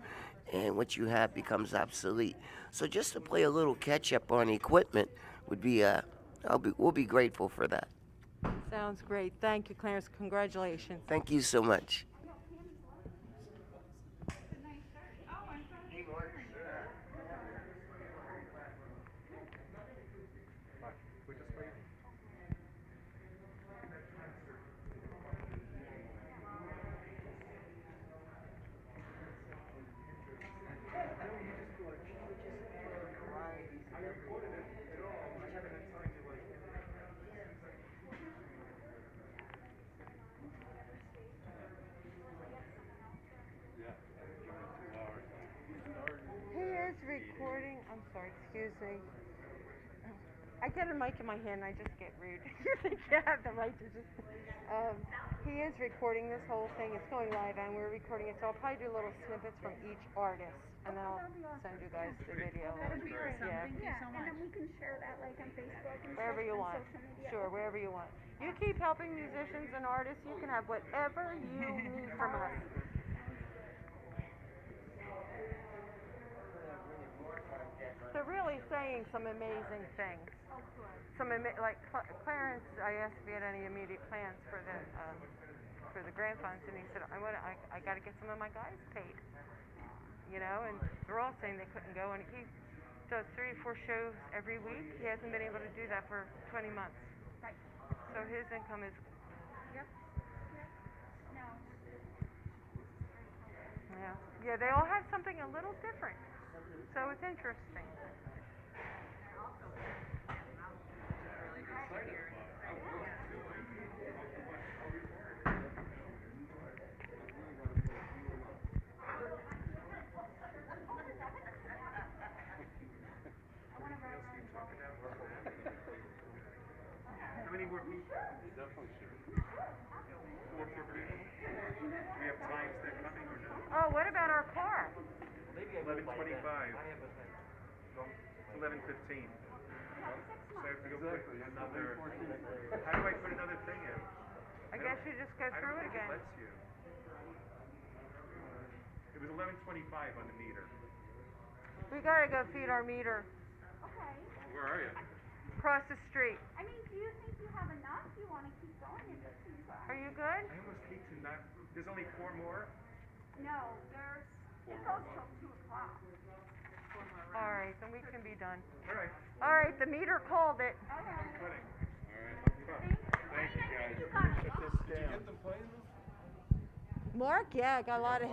and what you have becomes obsolete. So just to play a little catch-up on equipment would be, we'll be grateful for that. Sounds great. Thank you, Clarence. Congratulations. Thank you so much. He is recording. I'm sorry, excuse me. I get a mic in my hand and I just get rude. You think you have the right to just. He is recording this whole thing. It's going live and we're recording it. So I'll probably do little snippets from each artist and then I'll send you guys the video. That'd be awesome. Yeah. Thank you so much. And then we can share that like on Facebook and Wherever stuff you on want. social media. Sure, wherever you want. You keep helping musicians and artists. You can have whatever you need from us. They're really saying some amazing things. Like Clarence, I asked if he had any immediate plans for the grant funds, and he said, I got to get some of my guys paid. You know, and they're all saying they couldn't go, and he does 3 or 4 shows every week. He hasn't been able to do that for 20 months. Right. So his income is. Yep. No. Yeah, they all have something a little different. So it's interesting. How many more people? Definitely should. 4 people? Do we have times they're coming or no? Oh, what about our car? 11:25. No, 11:15. So I have to go put another. How do I put another thing in? I guess you just go through it again. I don't think it lets you. It was 11:25 on the meter. We gotta go feed our meter. Okay. Where are you? Across the street. I mean, do you think you have enough? Do you want to keep going in this? Are you good? I almost hate to not. There's only 4 more. No, there's. It goes till 2 o'clock. 4 more All right, then we can be done. All right. All right, the meter called it. I'm quitting. All right. Thank you, guys. Shut this down. Did you get them playing this? Mark, yeah, got a lot of